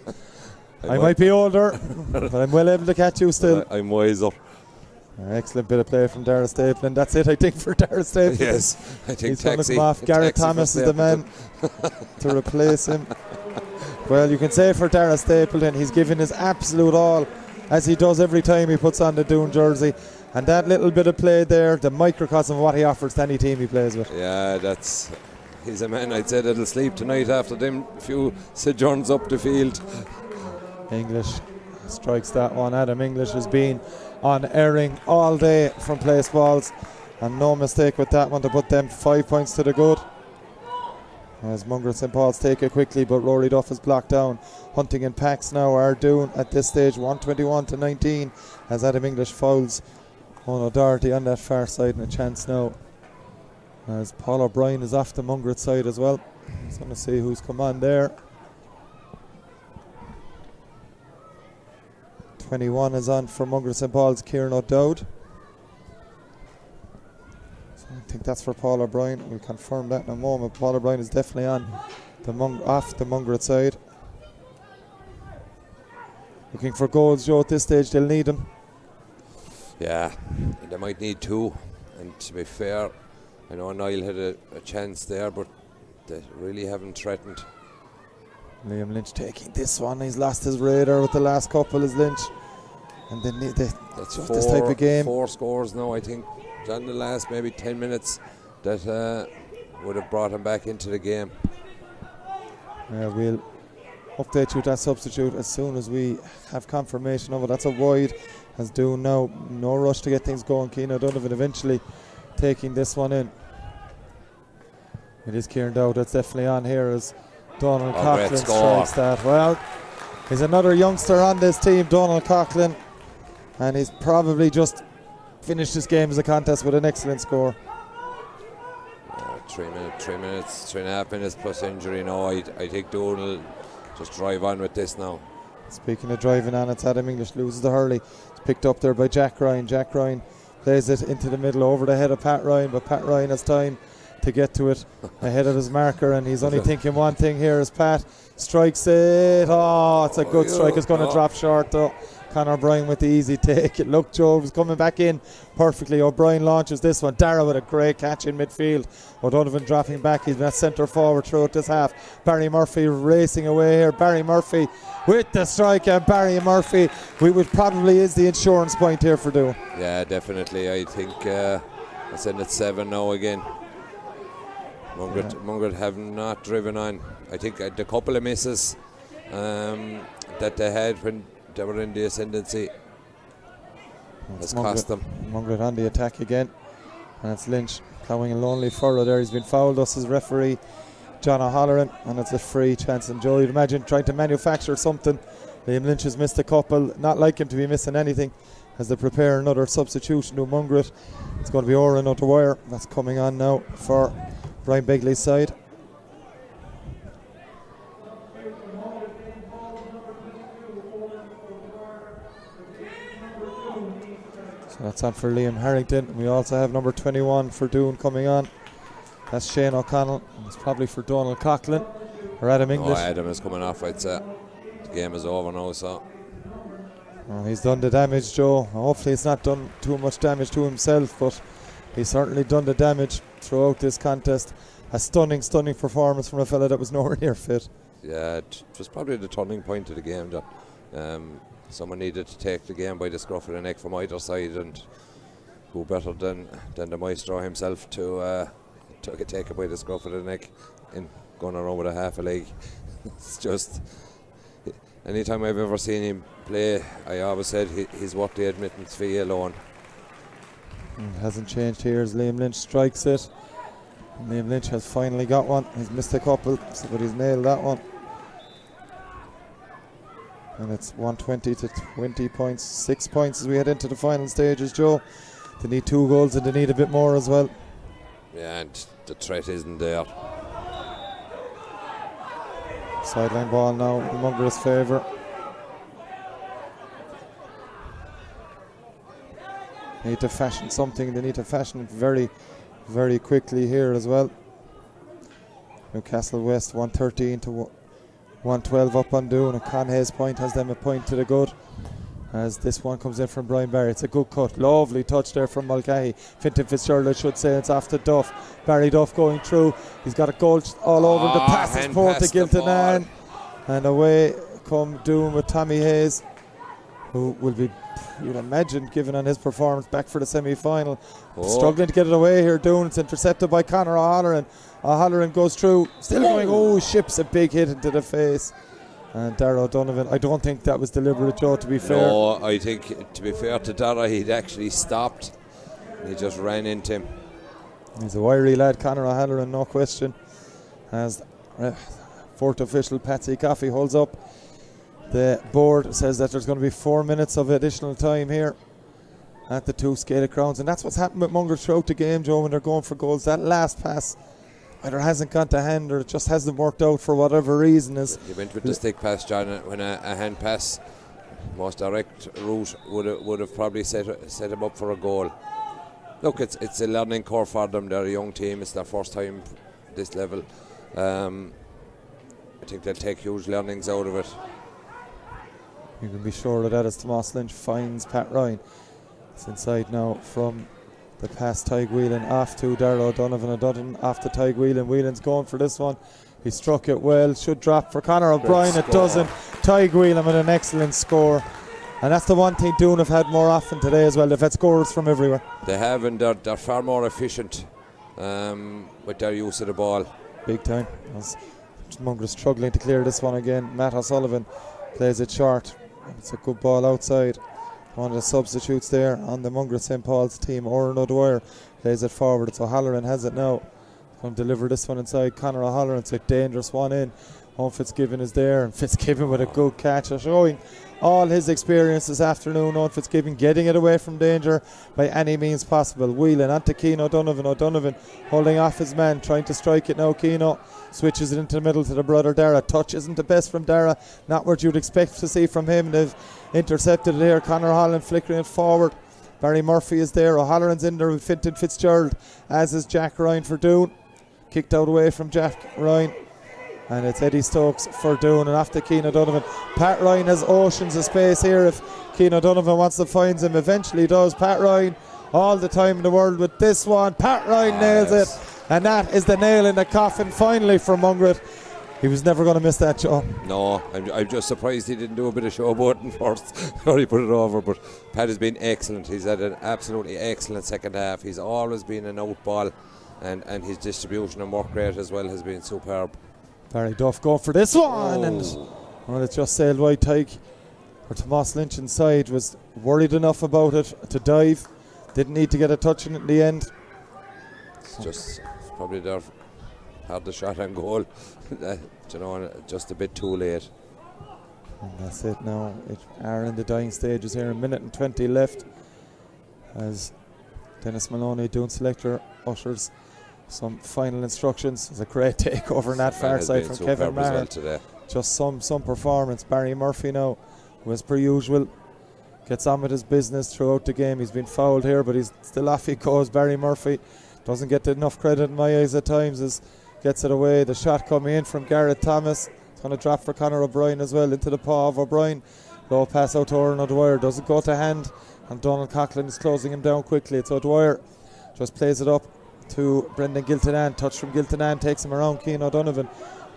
I might be older, but I'm well able to catch you still. I'm wiser. Excellent bit of play from Dara Stapleton. That's it, I think, for Dara Stapleton. Yes, I think he's going to taxi. come off. Garrett Taxi Thomas for is the man to replace him. Well, you can say for Dara Stapleton, he's given his absolute all, as he does every time he puts on the Doon jersey. And that little bit of play there, the microcosm of what he offers to any team he plays with. Yeah, he's a man, I'd say, that'll sleep tonight after them few sojourns up the field. English strikes that one. Adam English has been on airing all day from place balls, and no mistake with that one to put them 5 points to the good. As Mungret St. Paul's take it quickly, but Rory Duff is blocked down. Hunting in packs now are Doon at this stage, 121-19, as Adam English fouls Owen O'Doherty on that far side, and a chance now as Paul O'Brien is off the Mungret side as well. Just going to see who's come on there. 21 is on for Mungret St. Paul's Kieran O'Dowd. So I think that's for Paul O'Brien. We'll confirm that in a moment. Paul O'Brien is definitely on off the Mungret side. Looking for goals, Joe, at this stage. They'll need them. Yeah, they might need two. And to be fair, I know Niall had a chance there, but they really haven't threatened. Liam Lynch taking this one. He's lost his radar with the last couple, is Lynch. And they need that's this type of game. 4 scores now, I think, in the last maybe 10 minutes that would have brought him back into the game. We'll update you with that substitute as soon as we have confirmation of it. That's a wide, as Doon now. No rush to get things going. Keane O'Donovan eventually taking this one in. It is Kieran Dowd that's definitely on here as Donald Coughlin strikes that. Well, he's another youngster on this team, Donald Coughlin, and he's probably just finished this game as a contest with an excellent score. 3 minutes, 3.5 minutes plus injury now. I think Doon will just drive on with this now. Speaking of driving on, it's Adam English loses the hurley. It's picked up there by Jack Ryan. Jack Ryan plays it into the middle over the head of Pat Ryan, but Pat Ryan has time to get to it ahead of his marker, and he's only thinking one thing here as Pat strikes it. Oh, it's a good strike. It's going to drop short though. Conor O'Brien with the easy take. It looked Joe was coming back in perfectly. O'Brien launches this one. Dara with a great catch in midfield. O'Donovan dropping back. He's been at centre forward throughout this half. Barry Murphy racing away here. Barry Murphy with the strike, and Barry Murphy, which probably is the insurance point here for Doon. Yeah, definitely. I think it's in at 7 now again. Mungret have not driven on. I think the couple of misses that they had when they were in the ascendancy has cost them. Mungret on the attack again, and it's Lynch ploughing a lonely furrow there. He's been fouled, us as referee John O'Halloran, and it's a free chance. And Joe, you'd imagine trying to manufacture something. Liam Lynch has missed a couple, not like him to be missing anything, as they prepare another substitution to Mungret. It's going to be Oran O'Dwyer that's coming on now for Brian Begley's side. So that's on for Liam Harrington. We also have number 21 for Doon coming on. That's Shane O'Connell. It's probably for Donald Coughlin or Adam English. Oh, Adam is coming off, I'd say. The game is over now, so. Well, he's done the damage, Joe. Hopefully it's not done too much damage to himself, but he's certainly done the damage throughout this contest. A stunning performance from a fella that was nowhere near fit. Yeah, it was probably the turning point of the game, John. Someone needed to take the game by the scruff of the neck from either side, and who better than the maestro himself to take it by the scruff of the neck and going around with a half a leg. It's just, anytime I've ever seen him play, I always said he's worth the admittance fee alone. It hasn't changed here as Liam Lynch strikes it. Liam Lynch has finally got one. He's missed a couple, but he's nailed that one. And it's 120 to 20 points, 6 points as we head into the final stages, Joe. They need 2 goals and they need a bit more as well. Yeah, and the threat isn't there. Sideline ball now in Mungret's favour. They need to fashion something. They need to fashion it very, very quickly here as well. Newcastle West 113 to 112 up on Doon, and Conhay's point has them a point to the good. As this one comes in from Brian Barry. It's a good cut. Lovely touch there from Mulcahy. Fintan Fitzgerald, I should say. It's off to Duff. Barry Duff going through. He's got a goal all over the pass. Is poured to Giltinan. And away come Doon with Tommy Hayes, who will be, you'd imagine, given on his performance, back for the semi-final. Struggling to get it away here, Doon. It's intercepted by Conor O'Halloran. O'Halloran goes through. Still going. Ships a big hit into the face. And Dara O'Donovan, I don't think that was deliberate, Joe, to be fair. No, I think, to be fair to Dara, he'd actually stopped. He just ran into him. He's a wiry lad, Conor O'Halloran, no question. As fourth official, Patsy Coffey, holds up the board, says that there's going to be 4 minutes of additional time here at the two Gaelic grounds. And that's what's happened with Mungret throughout the game, Joe, when they're going for goals. That last pass either hasn't gone to hand or it just hasn't worked out for whatever reason. He went with the stick pass, John, when a hand pass, most direct route, would have probably set him up for a goal. Look, it's a learning curve for them. They're a young team. It's their first time this level. I think they'll take huge learnings out of it. You can be sure of that as Tomas Lynch finds Pat Ryan. It's inside now from the pass. Tyg Whelan off to Dara O'Donovan off to Tyg Whelan. Whelan's going for this one. He struck it well. Should drop for Conor O'Brien. It doesn't. Tyg Whelan with an excellent score. And that's the one thing Doon have had more often today as well. They've had scorers from everywhere. They have, and they're far more efficient with their use of the ball. Big time. Mungret struggling to clear this one again. Matt O'Sullivan plays it short. It's a good ball outside. One of the substitutes there on the Mungret St. Paul's team, Oran O'Dwyer, plays it forward. It's O'Halloran has it now. Going to deliver this one inside. Conor O'Halloran. It's a dangerous one in. Owen Fitzgibbon is there, and Fitzgibbon with a good catch, showing all his experience this afternoon. Owen Fitzgibbon getting it away from danger by any means possible. Whelan onto Keane O'Donovan. O'Donovan holding off his man, trying to strike it now. Keane switches it into the middle to the brother Dara. Touch isn't the best from Dara, not what you'd expect to see from him. They've intercepted it here. Conor O'Halloran flickering it forward. Barry Murphy is there. O'Halloran's in there with Fintan Fitzgerald, as is Jack Ryan for Doon. Kicked out away from Jack Ryan. And it's Eddie Stokes for Doon, and after Keane O'Donovan. Pat Ryan has oceans of space here if Keane O'Donovan wants to find him. Eventually does. Pat Ryan all the time in the world with this one. Pat Ryan nails it, and that is the nail in the coffin finally for Mungret. He was never going to miss that, Joe. No, I'm just surprised he didn't do a bit of showboating first before he put it over. But Pat has been excellent. He's had an absolutely excellent second half. He's always been an out ball, and his distribution and work rate as well has been superb. Barry Duff going for this one, and it just sailed wide. Tyke, or Tomas Lynch inside, was worried enough about it to dive. Didn't need to get a touch in it in the end. It's just probably their hardest shot on goal. Just a bit too late. And that's it now. It are in the dying stages here. 1:20 left as Dennis Maloney, Doon selector, ushers some final instructions. It's a great takeover on that far side from Kevin Maher. Just some performance. Barry Murphy now, who as per usual gets on with his business throughout the game. He's been fouled here, but he's still off he goes. Barry Murphy doesn't get enough credit in my eyes at times, as gets it away. The shot coming in from Garrett Thomas. It's going to drop for Conor O'Brien as well, into the paw of O'Brien. Low pass out to Oran O'Dwyer, doesn't go to hand, and Donald Coughlin is closing him down quickly. It's O'Dwyer, just plays it up to Brendan Giltinan. Touch from Giltinan takes him around Keane O'Donovan.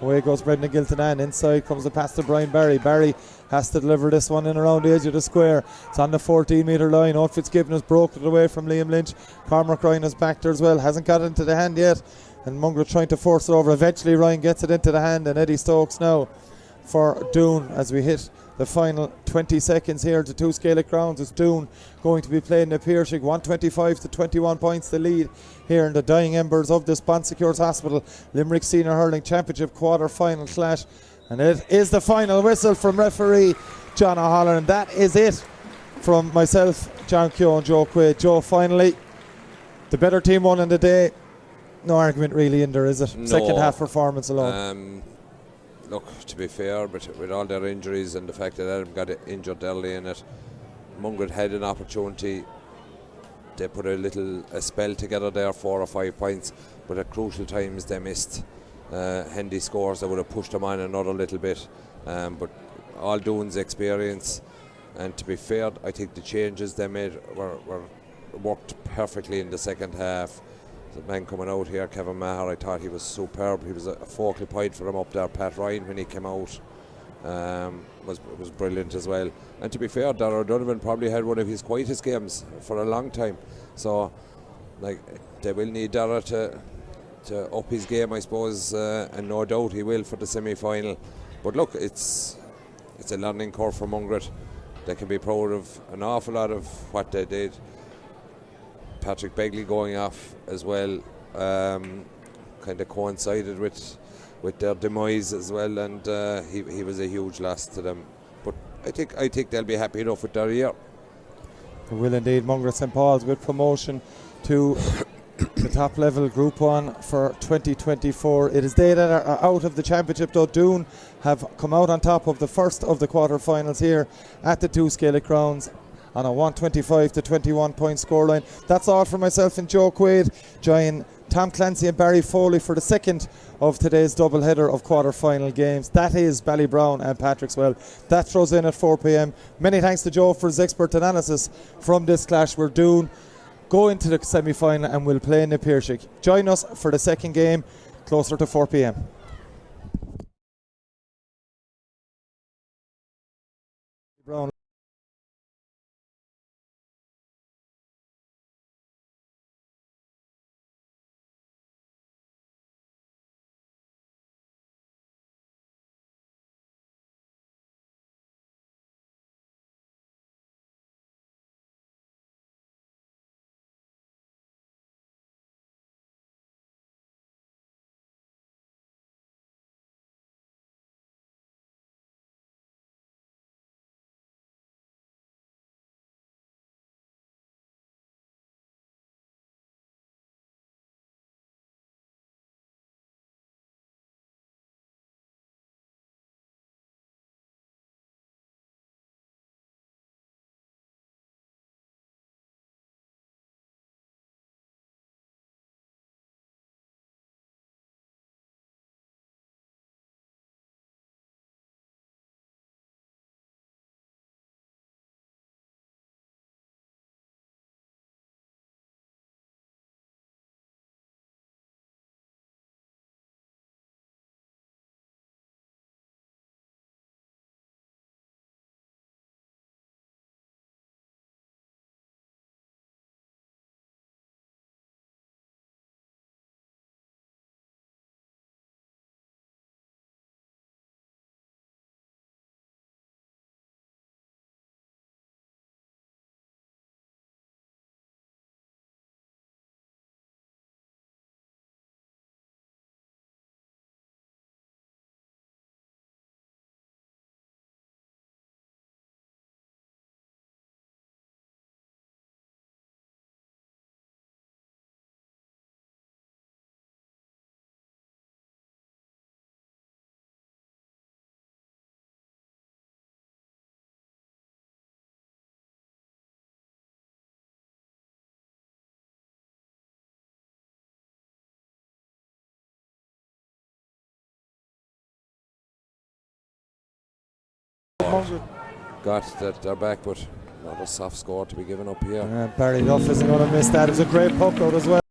Away goes Brendan Giltinan. Inside comes the pass to Brian Barry. Barry has to deliver this one in around the edge of the square. It's on the 14-metre line. Owen Fitzgibbon has broken it away from Liam Lynch. Cormac Ryan is back there as well. Hasn't got it into the hand yet, and Mungret trying to force it over. Eventually Ryan gets it into the hand, and Eddie Stokes now for Doon as we hit the final 20 seconds here to two Gaelic grounds. It's Doon going to be playing the Piercing. 125 to 21 points the lead here in the dying embers of the Sponsecures Hospital Limerick Senior Hurling Championship quarter-final clash. And it is the final whistle from referee John O'Halloran. And that is it from myself, John Keogh and Joe Quaid. Joe, finally, the better team won in the day. No argument really in there, is it? No. Second half performance alone. Look, to be fair, but with all their injuries and the fact that Adam got injured early in it, Mungret had an opportunity. They put a spell together there, 4 or 5 points, but at crucial times they missed. handy scores that would have pushed them on another little bit. But all Doon's experience, and to be fair, I think the changes they made were worked perfectly in the second half. The man coming out here, Kevin Maher, I thought he was superb. He was a focal point for him up there. Pat Ryan, when he came out, was brilliant as well. And to be fair, Darragh Donovan probably had one of his quietest games for a long time. So, like, they will need Darragh to up his game, I suppose, and no doubt he will for the semi-final. But look, it's a learning curve for Mungret. They can be proud of an awful lot of what they did. Patrick Begley going off as well kind of coincided with their demise as well, and he was a huge loss to them. But I think they'll be happy enough with their year. They will indeed. Mungret St. Paul's with promotion to the top level Group 1 for 2024. It is they that are out of the championship, though. Doon have come out on top of the first of the quarter-finals here at the two Gaelic grounds on a 125 to 21 point scoreline. That's all for myself and Joe Quaid. Join Tom Clancy and Barry Foley for the second of today's double header of quarter-final games. That is Ballybrown and Patrickswell. That throws in at 4 p.m. Many thanks to Joe for his expert analysis from this clash. We're Doon go into the semi-final and will play in the Piershik. Join us for the second game closer to 4 p.m. Brown. Got that they're back, but not a soft score to be given up here. Barry Duff isn't going to miss that. It was a great puck out as well.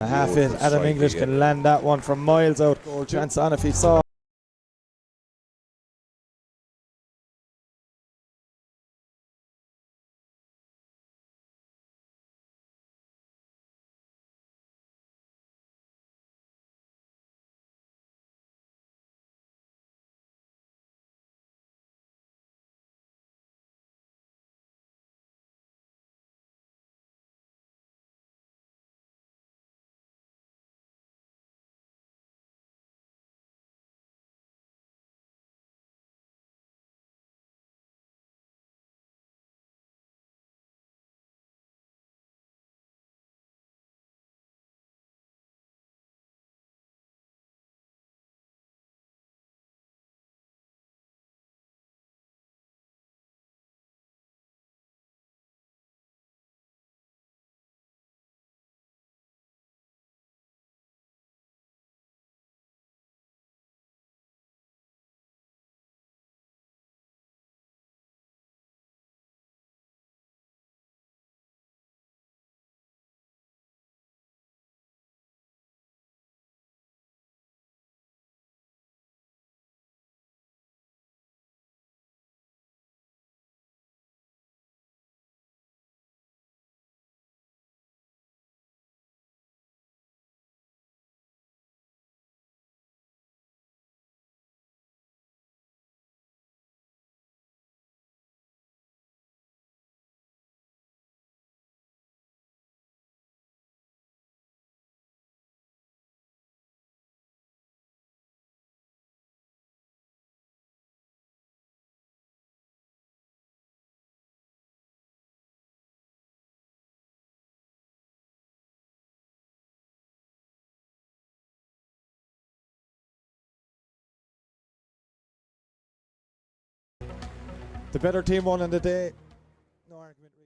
A half hit. Adam English can land that one from miles out. Goal chance on if he saw. The better team won in the day. No argument.